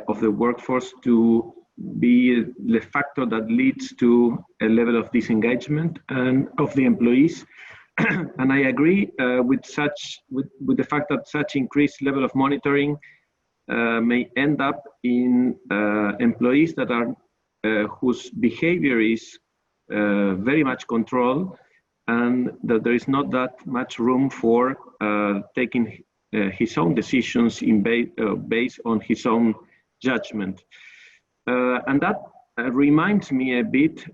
of the workforce to be the factor that leads to a level of disengagement and of the employees. And I agree with the fact that such increased level of monitoring may end up in employees that are whose behavior is very much controlled, and that there is not that much room for taking his own decisions based on his own judgment. And that reminds me a bit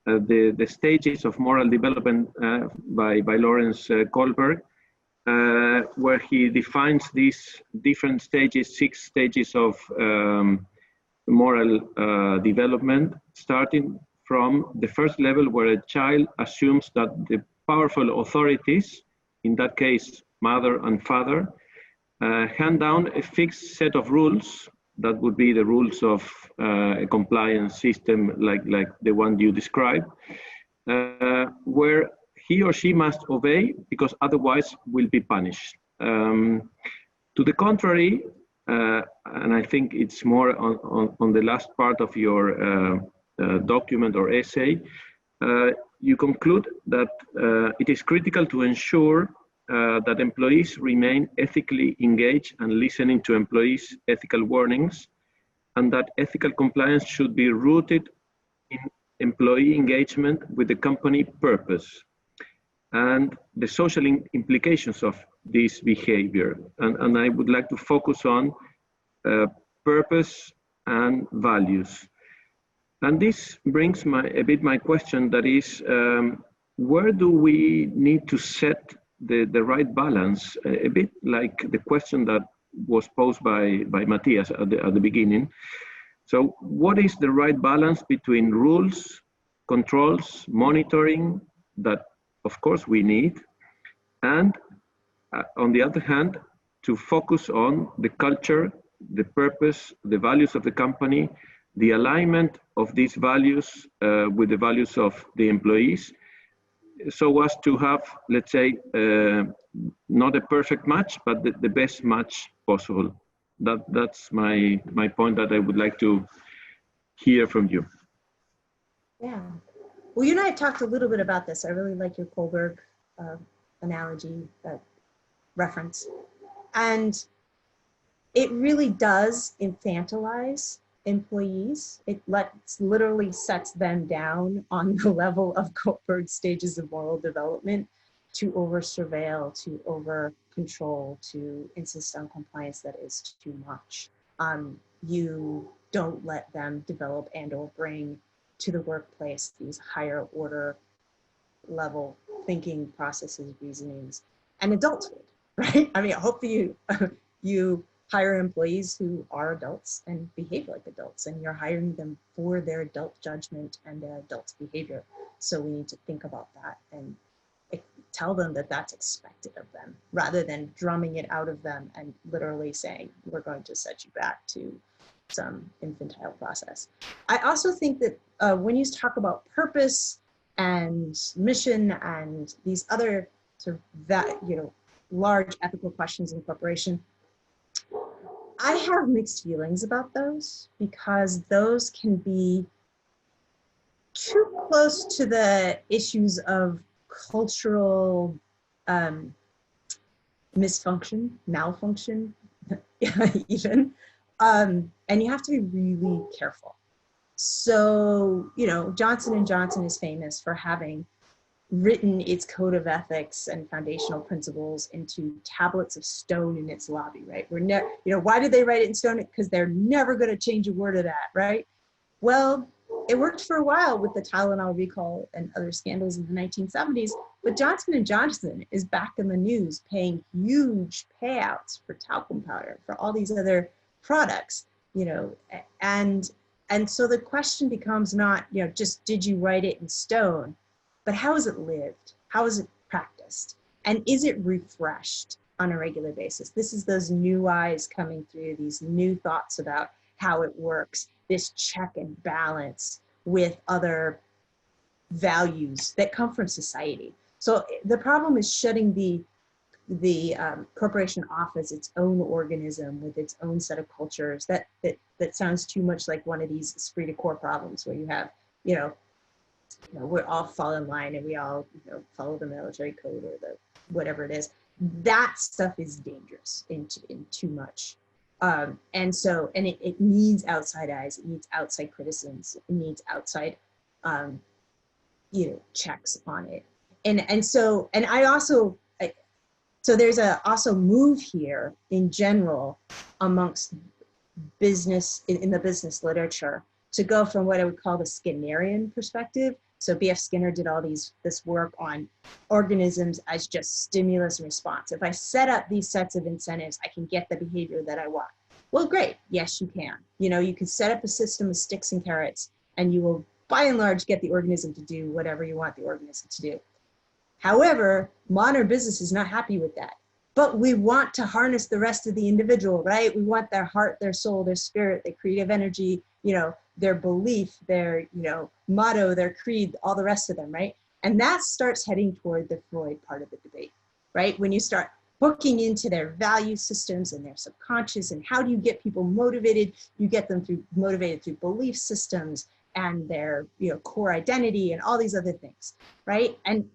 the stages of moral development by Lawrence Kohlberg, where he defines these different stages, 6 stages of moral development, starting from the first level where a child assumes that the powerful authorities, in that case, mother and father, hand down a fixed set of rules that would be the rules of a compliance system like the one you described, where he or she must obey because otherwise will be punished. To the contrary, and I think it's more on the last part of your document or essay, you conclude that it is critical to ensure that employees remain ethically engaged and listening to employees' ethical warnings, and that ethical compliance should be rooted in employee engagement with the company purpose and the social implications of this behavior. And I would like to focus on purpose and values. And this brings a bit my question, that is, where do we need to set the right balance? A bit like the question that was posed by Matthias at the beginning. So what is the right balance between rules, controls, monitoring, that of course we need, and on the other hand, to focus on the culture, the purpose, the values of the company, the alignment of these values with the values of the employees, so as to have, let's say, not a perfect match, but the best match possible. That's my point that I would like to hear from you. Yeah. Well, you and I have talked a little bit about this. I really like your Kohlberg analogy, reference. And it really does infantilize employees. It literally sets them down on the level of Kohlberg's stages of moral development to over surveil, to over control, to insist on compliance that is too much. You don't let them develop and or bring to the workplace these higher order level thinking processes, reasonings, and adulthood, right? I mean, I hope that you hire employees who are adults and behave like adults, and you're hiring them for their adult judgment and their adult behavior. So we need to think about that and tell them that that's expected of them, rather than drumming it out of them and literally saying, we're going to set you back to some infantile process. I also think that when you talk about purpose and mission and these other sort of large ethical questions in corporation, I have mixed feelings about those, because those can be too close to the issues of cultural misfunction, malfunction, even. And you have to be really careful. So, you know, Johnson & Johnson is famous for having written its code of ethics and foundational principles into tablets of stone in its lobby, right? We're never, you know, why did they write it in stone? Because they're never going to change a word of that, right? Well, it worked for a while with the Tylenol recall and other scandals in the 1970s, but Johnson & Johnson is back in the news paying huge payouts for talcum powder, for all these other products, you know, and so the question becomes not, you know, just did you write it in stone, but how is it lived? How is it practiced? And is it refreshed on a regular basis? This is those new eyes coming through, these new thoughts about how it works, this check and balance with other values that come from society. So the problem is shutting the corporation off as its own organism with its own set of cultures. That sounds too much like one of these esprit de corps problems where you have, you know, we all fall in line and we all, you know, follow the military code or the whatever it is. That stuff is dangerous in too much. And so, and it needs outside eyes, it needs outside criticisms, it needs outside, you know, checks on it. And so, and I also, so there's a also move here in general amongst business, in the business literature, to go from what I would call the Skinnerian perspective. So B.F. Skinner did all this work on organisms as just stimulus and response. If I set up these sets of incentives, I can get the behavior that I want. Well, great, yes, you can. You know, you can set up a system of sticks and carrots and you will, by and large, get the organism to do whatever you want the organism to do. However, modern business is not happy with that. But we want to harness the rest of the individual, right? We want their heart, their soul, their spirit, their creative energy, you know, their belief, their, you know, motto, their creed, all the rest of them, right? And that starts heading toward the Freud part of the debate, right? When you start hooking into their value systems and their subconscious, and how do you get people motivated? You get them motivated through belief systems and their, you know, core identity and all these other things, right? And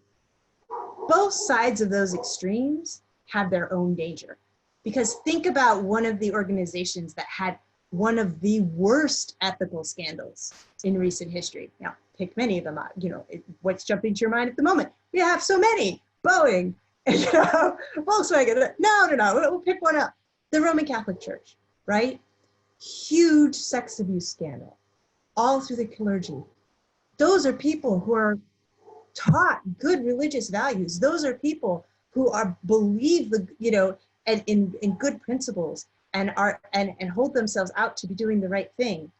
both sides of those extremes have their own danger. Because think about one of the organizations that had one of the worst ethical scandals in recent history. Now, pick many of them out. You know, what's jumping to your mind at the moment? We have so many. Boeing, you know, Volkswagen. No, we'll pick one up. The Roman Catholic Church, right? Huge sex abuse scandal, all through the clergy. Those are people who are taught good religious values. Those are people who are believe the, you know, and in good principles and are and hold themselves out to be doing the right thing.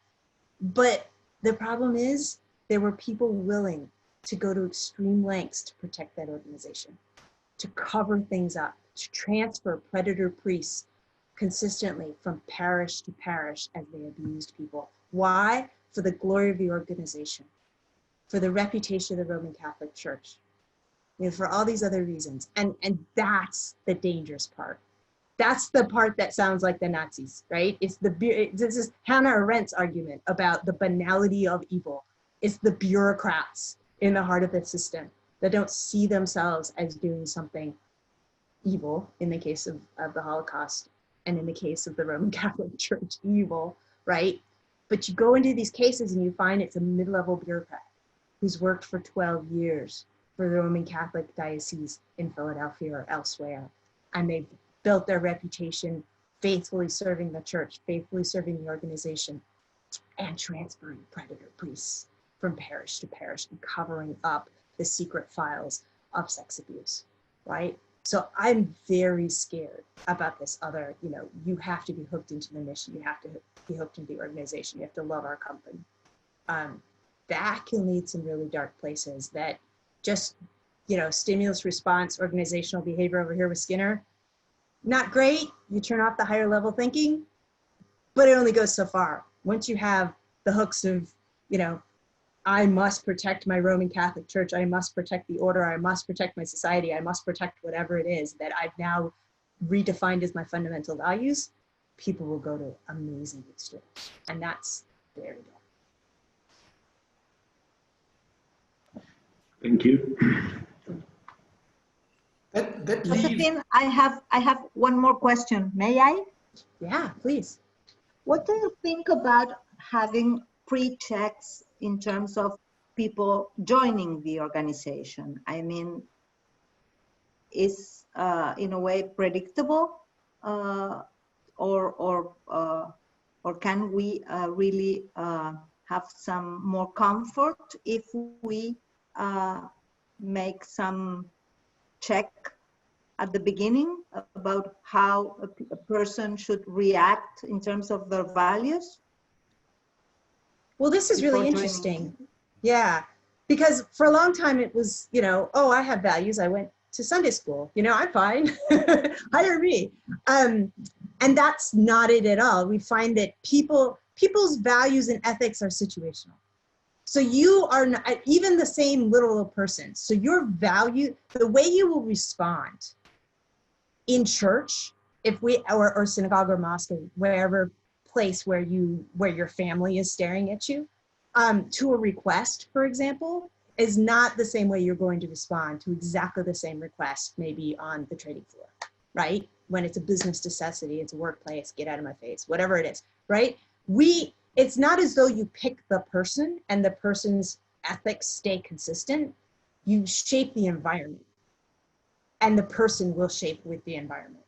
But the problem is there were people willing to go to extreme lengths to protect that organization, to cover things up, to transfer predator priests consistently from parish to parish as they abused people. Why? For the glory of the organization, for the reputation of the Roman Catholic Church, you know, for all these other reasons. And that's the dangerous part. That's the part that sounds like the Nazis, right? It's this is Hannah Arendt's argument about the banality of evil. It's the bureaucrats in the heart of the system that don't see themselves as doing something evil in the case of the Holocaust and in the case of the Roman Catholic Church, evil, right? But you go into these cases and you find it's a mid-level bureaucrat who's worked for 12 years for the Roman Catholic Diocese in Philadelphia or elsewhere. And they've built their reputation faithfully serving the church, faithfully serving the organization, and transferring predator priests from parish to parish and covering up the secret files of sex abuse, right? So I'm very scared about this other, you know, you have to be hooked into the mission, you have to be hooked into the organization, you have to love our company. That can lead some really dark places that just, you know, stimulus response, organizational behavior over here with Skinner, not great. You turn off the higher level thinking, but it only goes so far. Once you have the hooks of, you know, I must protect my Roman Catholic Church, I must protect the order, I must protect my society, I must protect whatever it is that I've now redefined as my fundamental values, people will go to amazing extremes. And that's very dark. Thank you. That leaves... Josephine, I have one more question. May I? Yeah, please. What do you think about having pre-checks in terms of people joining the organization? I mean, is in a way predictable, or can we really have some more comfort if we make some check at the beginning about how a person should react in terms of their values? Well, this is really interesting. Yeah, because for a long time it was, you know, oh, I have values. I went to Sunday school. You know, I'm fine. Hire me. And that's not it at all. We find that people's values and ethics are situational. So you are not, even the same literal person. So your value, the way you will respond in church, if we, or synagogue or mosque, or wherever place where your family is staring at you, to a request, for example, is not the same way you're going to respond to exactly the same request, maybe on the trading floor, right? When it's a business necessity, it's a workplace, get out of my face, whatever it is, right? It's not as though you pick the person and the person's ethics stay consistent. You shape the environment, and the person will shape with the environment.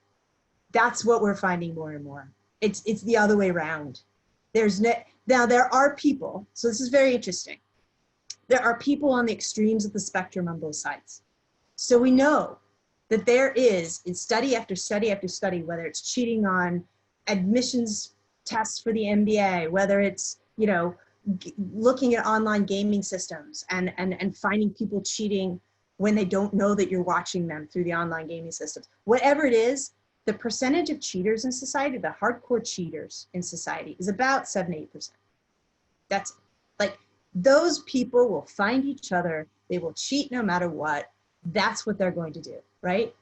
That's what we're finding more and more. It's the other way around. Now there are people, so this is very interesting. There are people on the extremes of the spectrum on both sides. So we know that there is, in study after study after study, whether it's cheating on admissions tests for the MBA, whether it's, you know, looking at online gaming systems and finding people cheating when they don't know that you're watching them through the online gaming systems. Whatever it is, the percentage of cheaters in society, the hardcore cheaters in society, is about 7-8%. That's like, those people will find each other, they will cheat no matter what. That's what they're going to do, right?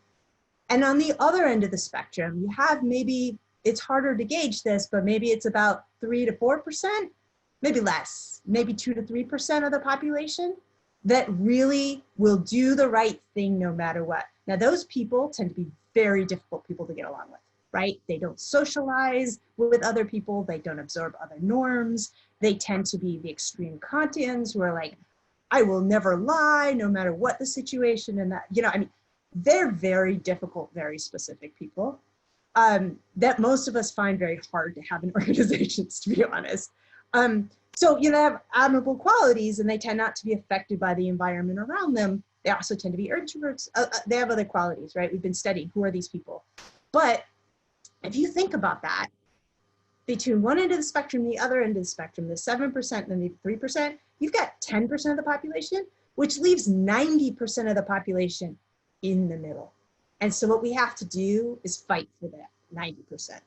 And on the other end of the spectrum, you have maybe, it's harder to gauge this, but maybe it's about 3 to 4%, maybe less, maybe 2 to 3% of the population that really will do the right thing no matter what. Now, those people tend to be very difficult people to get along with, right? They don't socialize with other people. They don't absorb other norms. They tend to be the extreme Kantians who are like, I will never lie no matter what the situation. And that, you know, I mean, they're very difficult, very specific people that most of us find very hard to have in organizations, to be honest. So, you know, they have admirable qualities and they tend not to be affected by the environment around them. They also tend to be introverts. They have other qualities, right? We've been studying who are these people. But if you think about that, between one end of the spectrum, the other end of the spectrum, the 7% and the 3%, you've got 10% of the population, which leaves 90% of the population in the middle. And so what we have to do is fight for that 90%,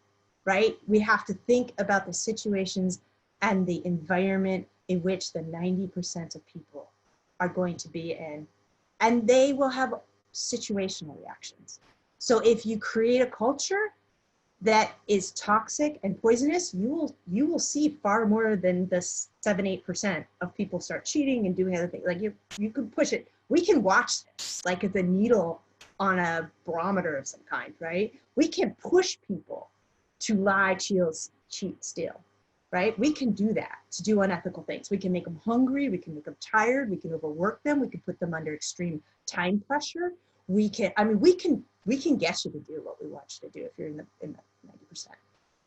right? We have to think about the situations and the environment in which the 90% of people are going to be in, and they will have situational reactions. So if you create a culture that is toxic and poisonous, you will see far more than the 7-8% of people start cheating and doing other things. Like you can push it. We can watch this like it's a needle on a barometer of some kind, right? We can push people to lie, cheat, steal, right? We can do that, to do unethical things. We can make them hungry, we can make them tired, we can overwork them, we can put them under extreme time pressure. We can get you to do what we want you to do if you're in the 90%.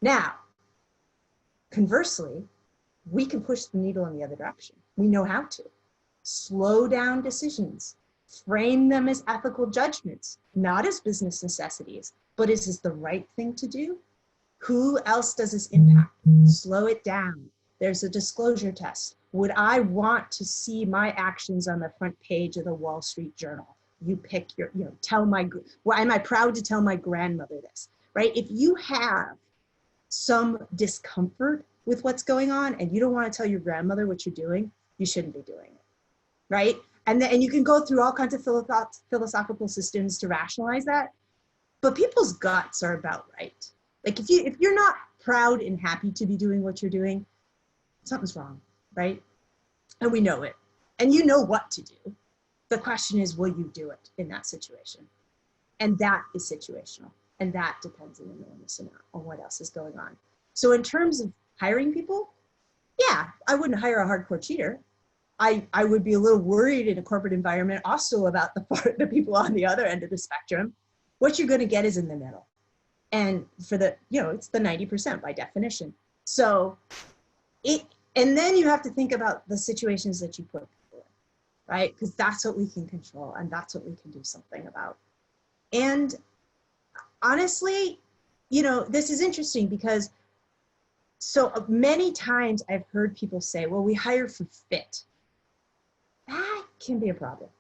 Now, conversely, we can push the needle in the other direction. We know how to. Slow down decisions, frame them as ethical judgments, not as business necessities, but is this the right thing to do? Who else does this impact? Slow it down. There's a disclosure test. Would I want to see my actions on the front page of the Wall Street Journal? You pick your, you know, why am I proud to tell my grandmother this, right? If you have some discomfort with what's going on and you don't want to tell your grandmother what you're doing, you shouldn't be doing it, right? And you can go through all kinds of philosophical systems to rationalize that, but people's guts are about right. Like if you're not proud and happy to be doing what you're doing, something's wrong, right? And we know it, and you know what to do. The question is, will you do it in that situation? And that is situational. And that depends an enormous amount on what else is going on. So in terms of hiring people, yeah, I wouldn't hire a hardcore cheater. I would be a little worried in a corporate environment also about the people on the other end of the spectrum. What you're going to get is in the middle. And for the, it's the 90% by definition. So and then you have to think about the situations that you put people in, right? Because that's what we can control and that's what we can do something about. And honestly, this is interesting because so many times I've heard people say, well, we hire for fit. That can be a problem.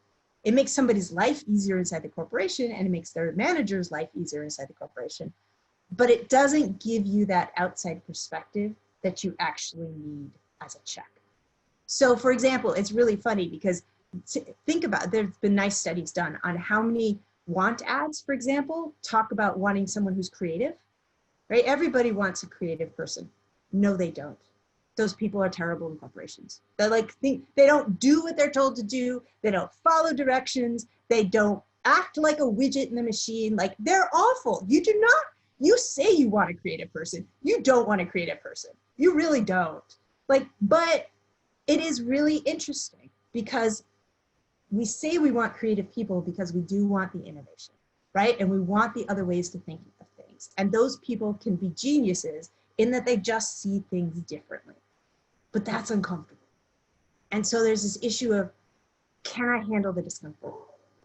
It makes somebody's life easier inside the corporation and it makes their manager's life easier inside the corporation. But it doesn't give you that outside perspective that you actually need as a check. So for example, it's really funny because think about, there's been nice studies done on how many want ads, for example, talk about wanting someone who's creative, right? Everybody wants a creative person. No, they don't. Those people are terrible in corporations. They're like, they don't do what they're told to do. They don't follow directions. They don't act like a widget in the machine. Like they're awful. You do not, you say you want a creative person. You don't want a creative person. You really don't. Like, but it is really interesting because we say we want creative people because we do want the innovation, right? And we want the other ways to think of things. And those people can be geniuses in that they just see things differently. But that's uncomfortable. And so there's this issue of, can I handle the discomfort?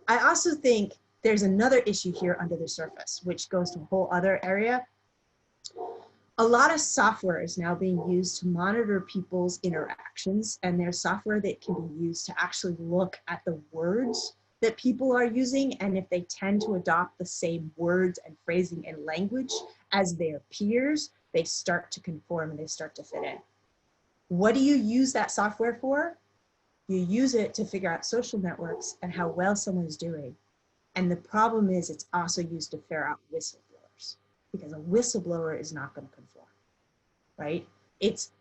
I also think there's another issue here under the surface, which goes to a whole other area. A lot of software is now being used to monitor people's interactions, and there's software that can be used to actually look at the words that people are using, and if they tend to adopt the same words and phrasing and language as their peers, they start to conform and they start to fit in. What do you use that software for? You use it to figure out social networks and how well someone's doing. And the problem is it's also used to ferret out whistleblowers, because a whistleblower is not going to conform, right? It's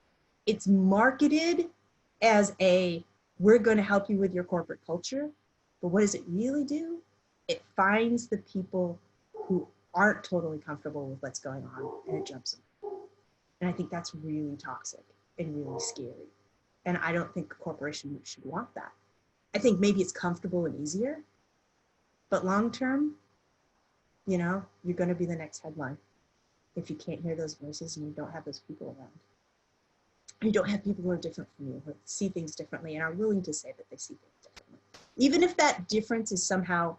marketed as we're going to help you with your corporate culture, but what does it really do? It finds the people who aren't totally comfortable with what's going on and it jumps them. And I think that's really toxic and really scary. And I don't think a corporation should want that. I think maybe it's comfortable and easier, but long-term, you're going to be the next headline if you can't hear those voices and you don't have those people around. You don't have people who are different from you, who see things differently and are willing to say that they see things differently. Even if that difference is somehow,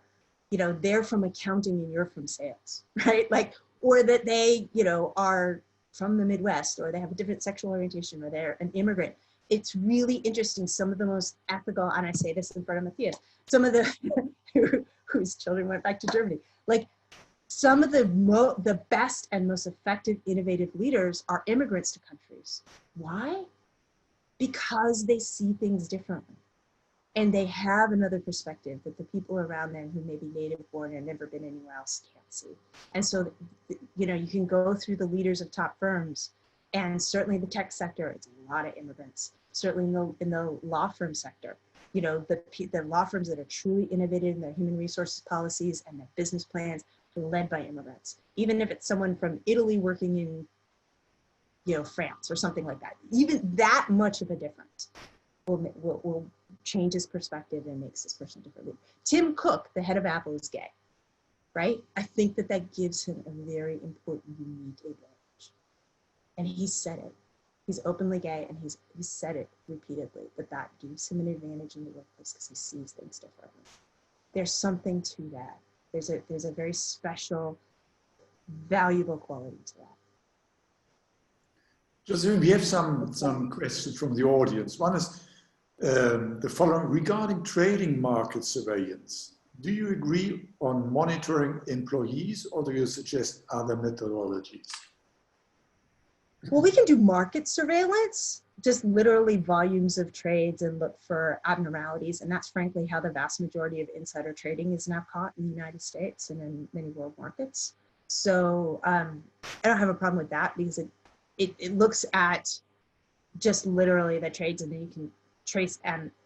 they're from accounting and you're from sales, right? Like, or that they, are from the Midwest, or they have a different sexual orientation, or they're an immigrant. It's really interesting. Some of the most ethical, and I say this in front of Matthias, some of the, whose children went back to Germany, like some of the best and most effective innovative leaders are immigrants to countries. Why? Because they see things differently. And they have another perspective that the people around them who may be native born and never been anywhere else can't see. And so, you can go through the leaders of top firms, and certainly the tech sector, it's a lot of immigrants. Certainly in the law firm sector, the law firms that are truly innovative in their human resources policies and their business plans are led by immigrants. Even if it's someone from Italy working in, France or something like that, even that much of a difference will change his perspective and makes this person differently. Tim Cook, the head of Apple, is gay, right? I think that gives him a very important, unique advantage. And he said it. He's openly gay, and he's said it repeatedly, that gives him an advantage in the workplace because he sees things differently. There's something to that. There's a very special, valuable quality to that. Josephine, we have some questions from the audience. One is the following: regarding trading market surveillance, do you agree on monitoring employees, or do you suggest other methodologies? Well, we can do market surveillance, just literally volumes of trades and look for abnormalities. And that's frankly how the vast majority of insider trading is now caught in the United States and in many world markets. So I don't have a problem with that, because it looks at just literally the trades, and then you can trace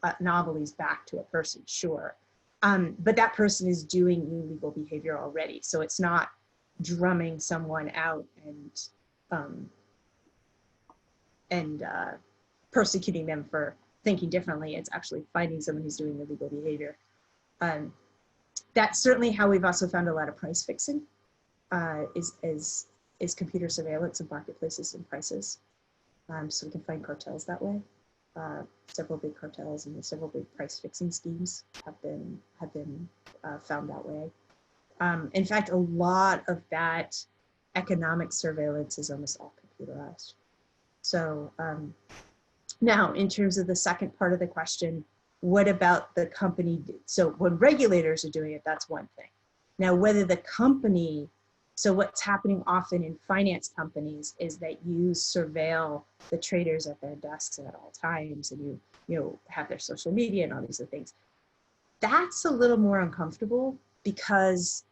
anomalies back to a person, sure. But that person is doing illegal behavior already. So it's not drumming someone out and persecuting them for thinking differently. It's actually finding someone who's doing illegal behavior. That's certainly how we've also found a lot of price fixing, is computer surveillance of marketplaces and prices. So we can find cartels that way. Several big cartels and several big price fixing schemes have been found that way. In fact, a lot of that economic surveillance is almost all computerized. So now, in terms of the second part of the question, what about the company? So when regulators are doing it, that's one thing. Now, whether the company, so what's happening often in finance companies is that you surveil the traders at their desks at all times, and you have their social media and all these other things. That's a little more uncomfortable because,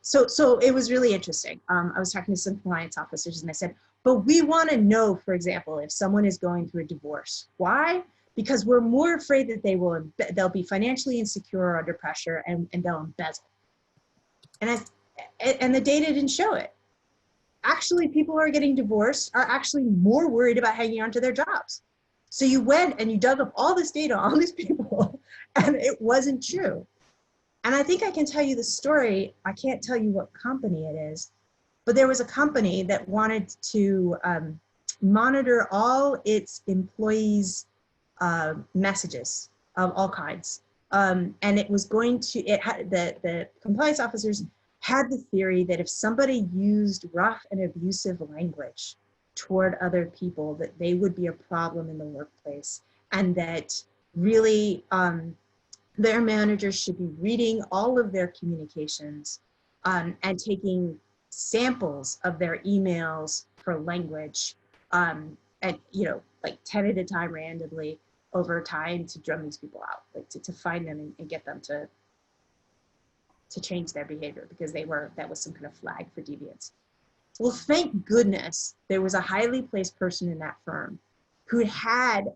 so it was really interesting. I was talking to some compliance officers and I said, but we want to know, for example, if someone is going through a divorce. Why? Because we're more afraid that they'll be financially insecure or under pressure and they'll embezzle. And the data didn't show it. Actually, people who are getting divorced are actually more worried about hanging on to their jobs. So you went and you dug up all this data on all these people, and it wasn't true. And I think I can tell you the story. I can't tell you what company it is, but there was a company that wanted to monitor all its employees' messages of all kinds. And it was going to, the compliance officers had the theory that if somebody used rough and abusive language toward other people, that they would be a problem in the workplace, and that really their managers should be reading all of their communications and taking samples of their emails for language, and like 10 at a time randomly over time to drum these people out, like to find them and get them to change their behavior, because that was some kind of flag for deviance. Well, thank goodness there was a highly placed person in that firm who had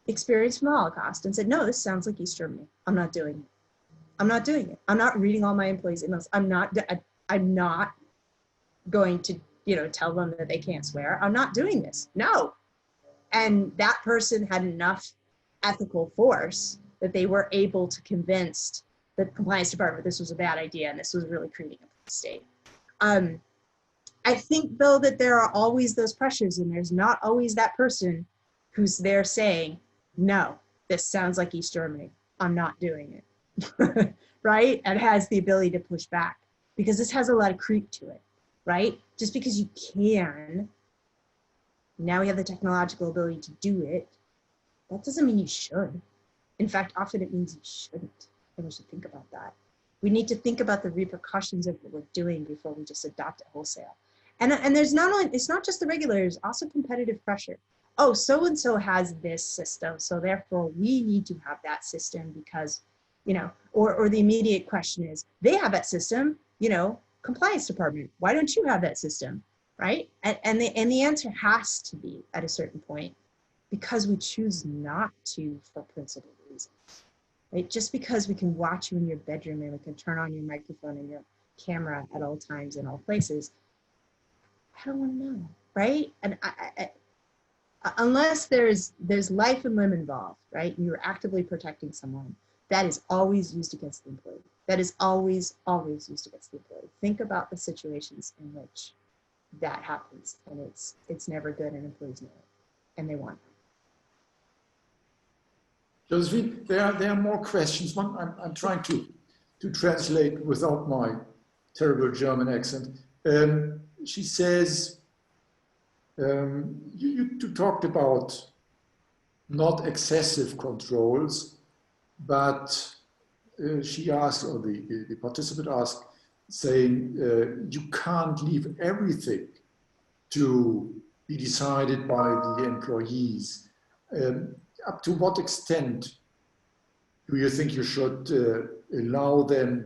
experienced the Holocaust and said, no, this sounds like East Germany. I'm not doing it. I'm not doing it. I'm not reading all my employees' emails. I'm not going to, tell them that they can't swear. I'm not doing this. No. And that person had enough ethical force that they were able to convince the compliance department this was a bad idea and this was really creating a state. I think, though, that there are always those pressures, and there's not always that person who's there saying, no, this sounds like East Germany. I'm not doing it, right? And has the ability to push back, because this has a lot of creep to it, right? Just because you can, now we have the technological ability to do it, that doesn't mean you should. In fact, often it means you shouldn't, and we should think about that. We need to think about the repercussions of what we're doing before we just adopt it wholesale. And there's it's not just the regulators, also competitive pressure. Oh, so-and-so has this system, so therefore we need to have that system because, or the immediate question is, they have that system, compliance department, why don't you have that system, right? And the answer has to be, at a certain point, because we choose not to for principled reasons, right? Just because we can watch you in your bedroom and we can turn on your microphone and your camera at all times in all places, I don't want to know, right? And unless there's life and limb involved, right? And you're actively protecting someone, that is always used against the employee. That is always, always used against the employee. Think about the situations in which that happens, and it's never good, and employees know it, and they want it. Josephine, there are more questions. One, I'm trying to translate without my terrible German accent. She says, you talked about not excessive controls, but she asked, or the participant asked, saying you can't leave everything to be decided by the employees. Up to what extent do you think you should allow them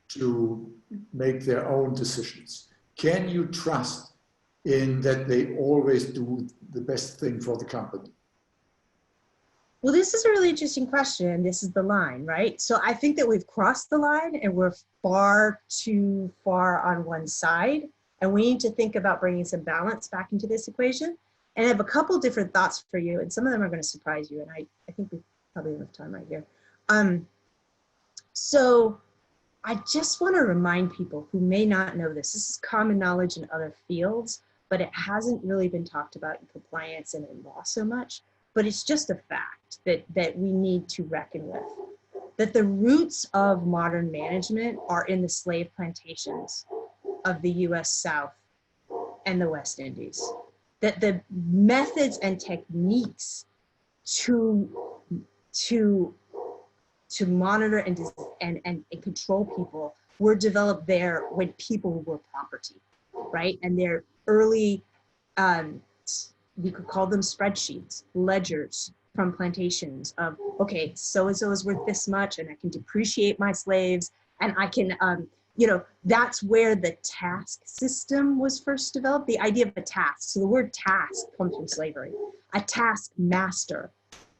to make their own decisions? Can you trust in that they always do the best thing for the company? Well, this is a really interesting question, and this is the line, right? So I think that we've crossed the line and we're far too far on one side, and we need to think about bringing some balance back into this equation. And I have a couple different thoughts for you, and some of them are going to surprise you, and I think we probably have enough time right here. So I just want to remind people who may not know this. This is common knowledge in other fields, but it hasn't really been talked about in compliance and in law so much. But it's just a fact that we need to reckon with. That the roots of modern management are in the slave plantations of the US South and the West Indies. That the methods and techniques to monitor and control people were developed there when people were property, right? And their early, we could call them spreadsheets, ledgers from plantations of, okay, so-and-so is worth this much and I can depreciate my slaves and I can, that's where the task system was first developed, the idea of a task. So the word task comes from slavery. A task master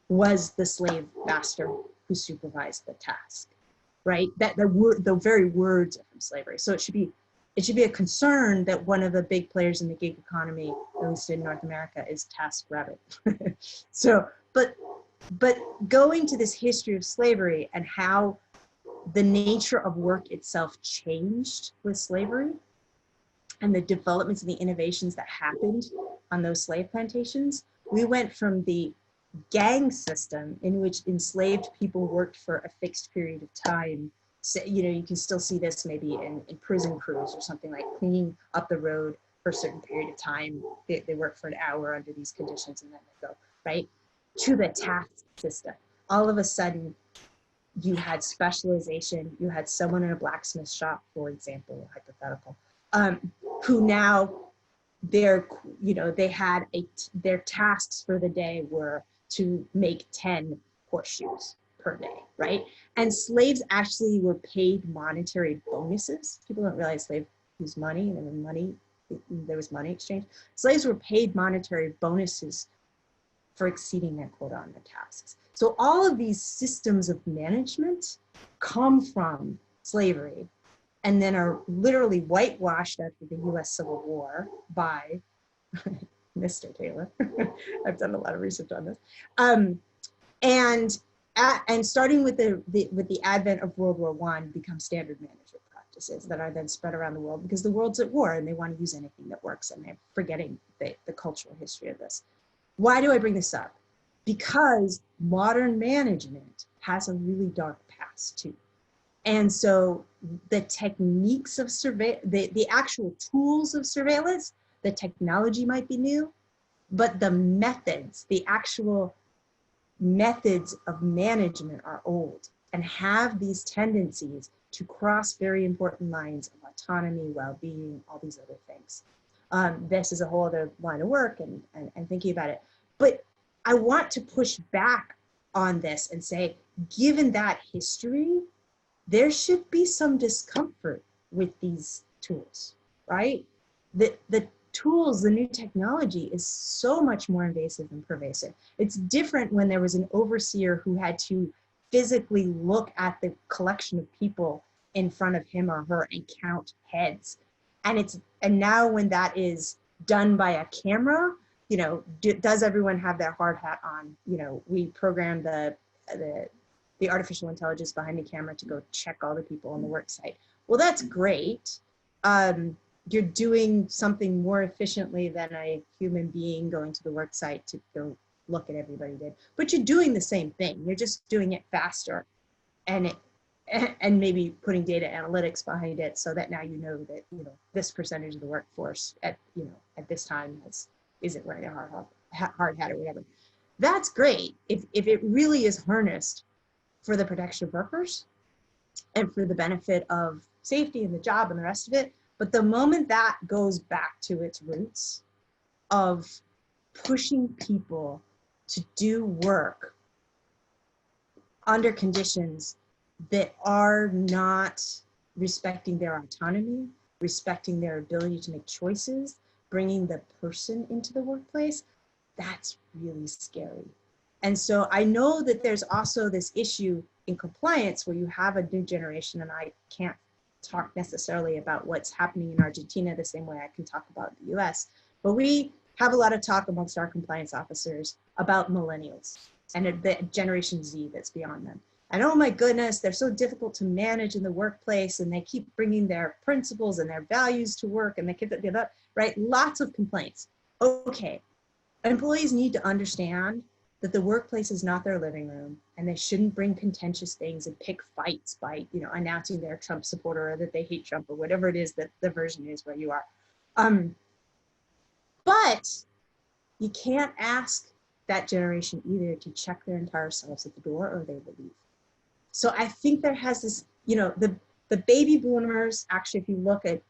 was the slave master who supervised the task, right? That the very words are from slavery. So it should be a concern that one of the big players in the gig economy, at least in North America, is TaskRabbit. So, but going to this history of slavery and how the nature of work itself changed with slavery and the developments and the innovations that happened on those slave plantations, we went from the gang system in which enslaved people worked for a fixed period of time. So, you can still see this maybe in prison crews or something, like cleaning up the road for a certain period of time. They work for an hour under these conditions and then they go, right? To the task system. All of a sudden, you had specialization. You had someone in a blacksmith shop, for example, hypothetical, who now their tasks for the day were to make 10 horseshoes per day, right? And slaves actually were paid monetary bonuses. People don't realize slaves used money, and there was money exchange. Slaves were paid monetary bonuses for exceeding their quota on the tasks. So all of these systems of management come from slavery and then are literally whitewashed after the US Civil War by Mr. Taylor. I've done a lot of research on this. And starting with the advent of World War I become standard management practices that are then spread around the world because the world's at war and they want to use anything that works and they're forgetting the cultural history of this. Why do I bring this up? Because modern management has a really dark past too. And so the techniques of the actual tools of surveillance, the technology might be new, but the methods, the actual methods of management are old and have these tendencies to cross very important lines of autonomy, well-being, all these other things. This is a whole other line of work and thinking about it. But I want to push back on this and say, given that history, there should be some discomfort with these tools, right? The tools, the new technology is so much more invasive and pervasive. It's different when there was an overseer who had to physically look at the collection of people in front of him or her and count heads. And now when that is done by a camera, does everyone have their hard hat on? We program the artificial intelligence behind the camera to go check all the people on the work site. Well, that's great. You're doing something more efficiently than a human being going to the work site to go look at everybody did. But you're doing the same thing. You're just doing it faster and maybe putting data analytics behind it so that now that this percentage of the workforce at this time isn't wearing a hard hat or whatever. That's great if it really is harnessed for the protection of workers and for the benefit of safety and the job and the rest of it. But the moment that goes back to its roots of pushing people to do work under conditions that are not respecting their autonomy, respecting their ability to make choices, bringing the person into the workplace, that's really scary. And so I know that there's also this issue in compliance where you have a new generation, and I can't talk necessarily about what's happening in Argentina the same way I can talk about the US, but we have a lot of talk amongst our compliance officers about millennials and the Generation Z that's beyond them. And oh my goodness, they're so difficult to manage in the workplace, and they keep bringing their principles and their values to work, and they keep that, right? Lots of complaints. Okay, employees need to understand that the workplace is not their living room, and they shouldn't bring contentious things and pick fights by, you know, announcing they're a Trump supporter or that they hate Trump or whatever it is that the version is where you are. But you can't ask that generation either to check their entire selves at the door or they will leave. So I think there has this, you know, the baby boomers, actually, if you look at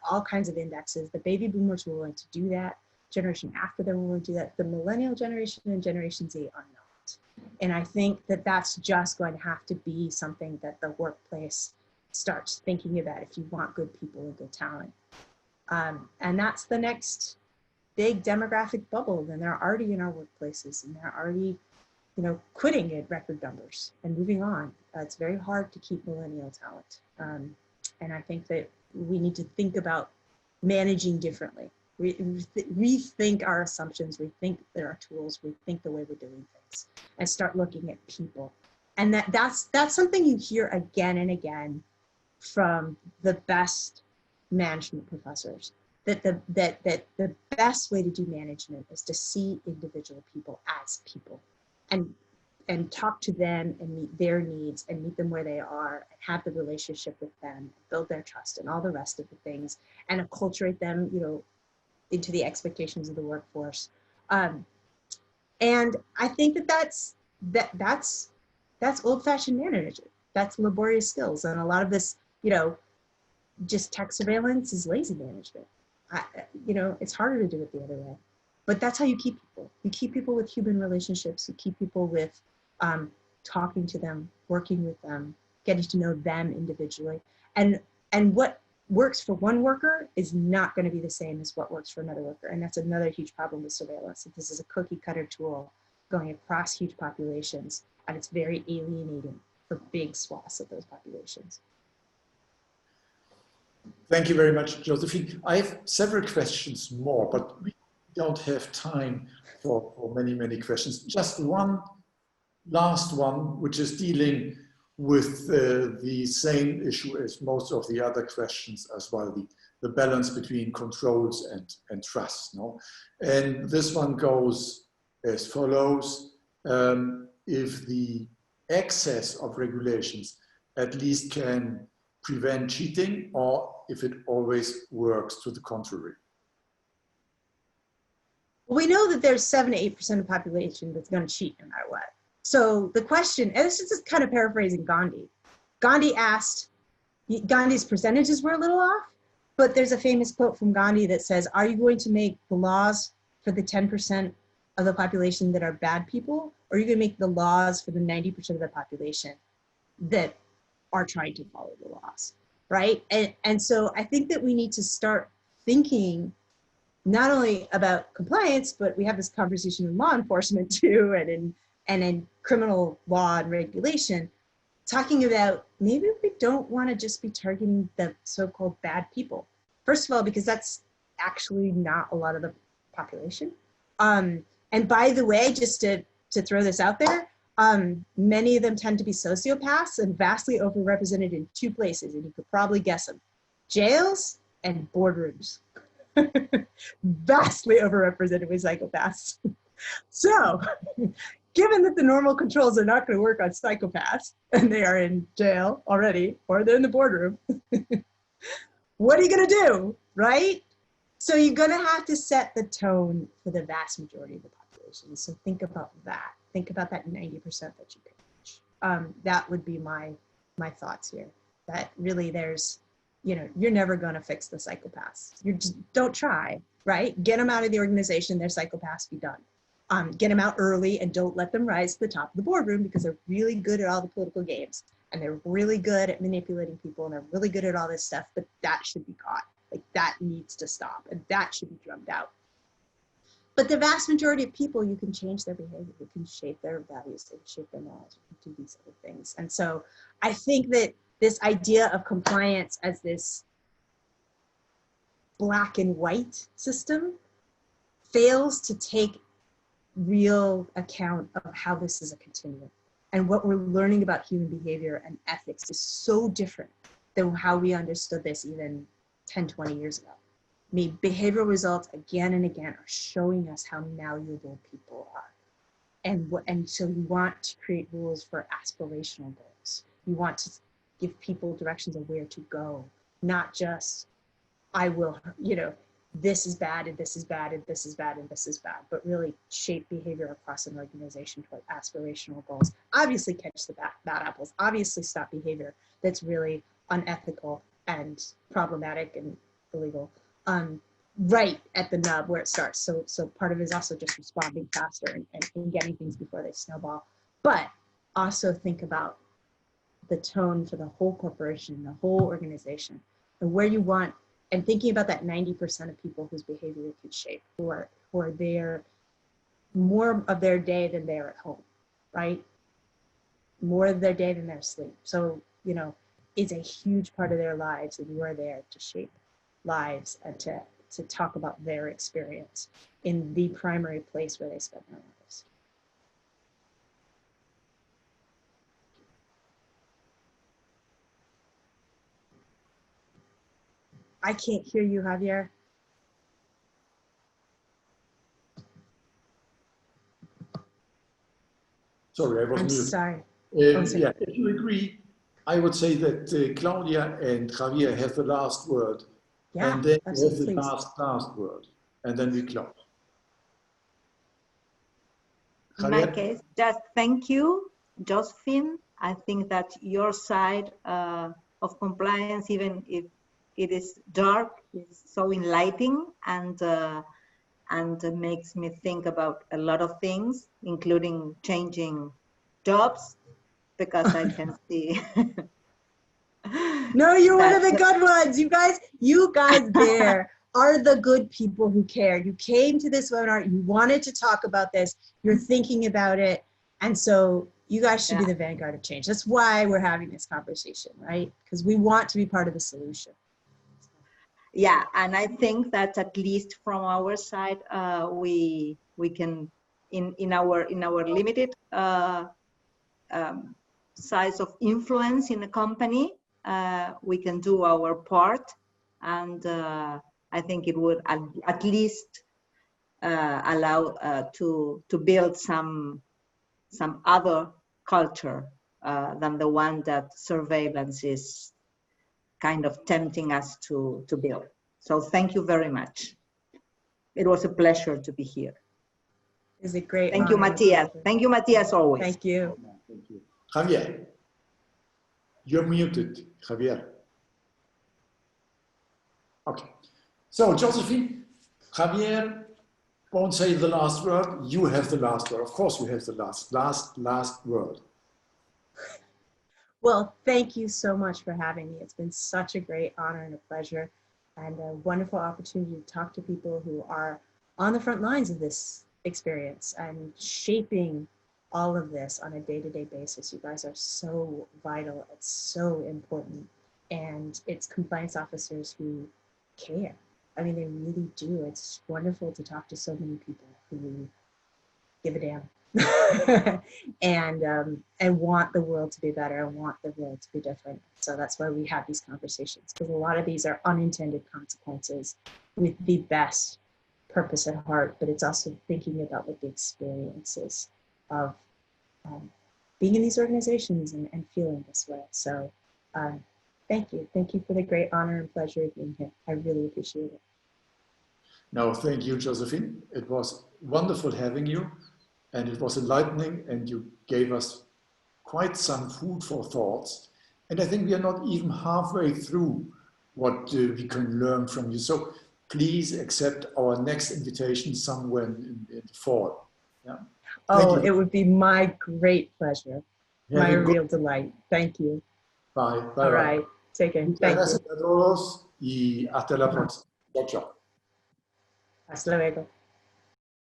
all kinds of indexes, the baby boomers were willing to do that. Generation after them were willing to do that. The millennial generation and Generation Z are not. And I think that that's just going to have to be something that the workplace starts thinking about if you want good people and good talent. And that's the next big demographic bubble, and they're already in our workplaces, and they're already, you know, quitting at record numbers and moving on. It's very hard to keep millennial talent. And I think that we need to think about managing differently. Rethink our assumptions, rethink our tools, rethink the way we're doing things, and start looking at people. And that's something you hear again and again from the best management professors, that the best way to do management is to see individual people as people, and talk to them and meet their needs and meet them where they are, and have the relationship with them, build their trust and all the rest of the things, and acculturate them, you know, into the expectations of the workforce. And I think that's old-fashioned management. That's laborious skills, and a lot of this, you know, just tech surveillance is lazy management. You know, it's harder to do it the other way, but that's how you keep people. You keep people with human relationships. You keep people with talking to them, working with them, getting to know them individually. And what works for one worker is not going to be the same as what works for another worker. And that's another huge problem with surveillance. This is a cookie cutter tool going across huge populations, and it's very alienating for big swaths of those populations. Thank you very much, Josephine. I have several questions more, but we don't have time for many questions. Just one last one, which is dealing with the same issue as most of the other questions as well, the balance between controls and trust. No? And this one goes as follows. If the excess of regulations at least can prevent cheating, or if it always works to the contrary? We know that there's 7 to 8% of the population that's going to cheat no matter what. So the question, and this is kind of paraphrasing Gandhi. Gandhi asked, Gandhi's percentages were a little off, but there's a famous quote from Gandhi that says, are you going to make the laws for the 10% of the population that are bad people, or are you going to make the laws for the 90% of the population that are trying to follow the laws, right? And so I think that we need to start thinking not only about compliance, but we have this conversation in law enforcement too, and in criminal law and regulation, talking about maybe we don't want to just be targeting the so-called bad people. First of all, because that's actually not a lot of the population. And by the way, just to throw this out there, many of them tend to be sociopaths and vastly overrepresented in 2 places, and you could probably guess them: jails and boardrooms. Vastly overrepresented with psychopaths. So, given that the normal controls are not going to work on psychopaths, and they are in jail already, or they're in the boardroom, what are you going to do, right? So you're going to have to set the tone for the vast majority of the population. So think about that. Think about that 90% that you can reach. That would be my thoughts here. That really there's, you know, you're never going to fix the psychopaths. You just don't try, right? Get them out of the organization. They're psychopaths, be done. Get them out early and don't let them rise to the top of the boardroom, because they're really good at all the political games, and they're really good at manipulating people, and they're really good at all this stuff, but that should be caught. Like, that needs to stop, and that should be drummed out. But the vast majority of people, you can change their behavior, you can shape their values, you can shape their knowledge, you can do these other things. And so I think that this idea of compliance as this black and white system fails to take real account of how this is a continuum. And what we're learning about human behavior and ethics is so different than how we understood this even 10, 20 years ago. I mean, behavioral results again and again are showing us how malleable people are. And so you want to create rules for aspirational goals. You want to give people directions of where to go, not just, I will, you know, this is bad and this is bad and this is bad and this is bad, but really shape behavior across an organization toward aspirational goals. Obviously catch the bad apples, obviously stop behavior that's really unethical and problematic and illegal, right at the nub where it starts. So part of it is also just responding faster and getting things before they snowball. But also think about the tone for the whole corporation, the whole organization, and where you want, and thinking about that 90% of people whose behavior you can shape, who are there more of their day than they're at home, right? More of their day than they're asleep. So, you know, it's a huge part of their lives, and you are there to shape lives and to talk about their experience in the primary place where they spend their lives. I can't hear you, Javier. Sorry, I was I'm muted. sorry. Yeah, if you agree, I would say that Claudia and Javier have the last word. Yeah, and then we have the please. last word. And then we close. In my case, just thank you, Josephine. I think that your side of compliance, even if it is dark, is so enlightening and makes me think about a lot of things, including changing jobs, because I can see. No, you're one of the good ones. You guys there are the good people who care. You came to this webinar, you wanted to talk about this, you're thinking about it, and so you guys should be the vanguard of change. That's why we're having this conversation, right? Because we want to be part of the solution. Yeah, and I think that at least from our side, we can, in our limited size of influence in the company, we can do our part, and I think it would at least allow to build some other culture than the one that surveillance is kind of tempting us to build. So thank you very much. It was a pleasure to be here. It's a great Thank you, Matthias. Thank you, Matthias, always. Thank you. Thank you. Javier, you're muted, Javier. Okay. So, Josephine, Javier won't say the last word. You have the last word. Of course, you have the last word. Well, thank you so much for having me. It's been such a great honor and a pleasure and a wonderful opportunity to talk to people who are on the front lines of this experience and shaping all of this on a day-to-day basis. You guys are so vital. It's so important. And it's compliance officers who care. I mean, they really do. It's wonderful to talk to so many people who give a damn. and want the world to be better and want the world to be different. So that's why we have these conversations, because a lot of these are unintended consequences with the best purpose at heart, but it's also thinking about what the experiences of being in these organizations and feeling this way. So thank you. Thank you for the great honor and pleasure of being here. I really appreciate it. No, thank you, Josephine. It was wonderful having you. And it was enlightening, and you gave us quite some food for thoughts. And I think we are not even halfway through what we can learn from you. So please accept our next invitation somewhere in the fall. Yeah. Oh, it would be my great pleasure. My real delight. Thank you. Bye. Bye. All right. Take care. Thank you. Gracias a todos y hasta la próxima. Chao, chao. Hasta luego.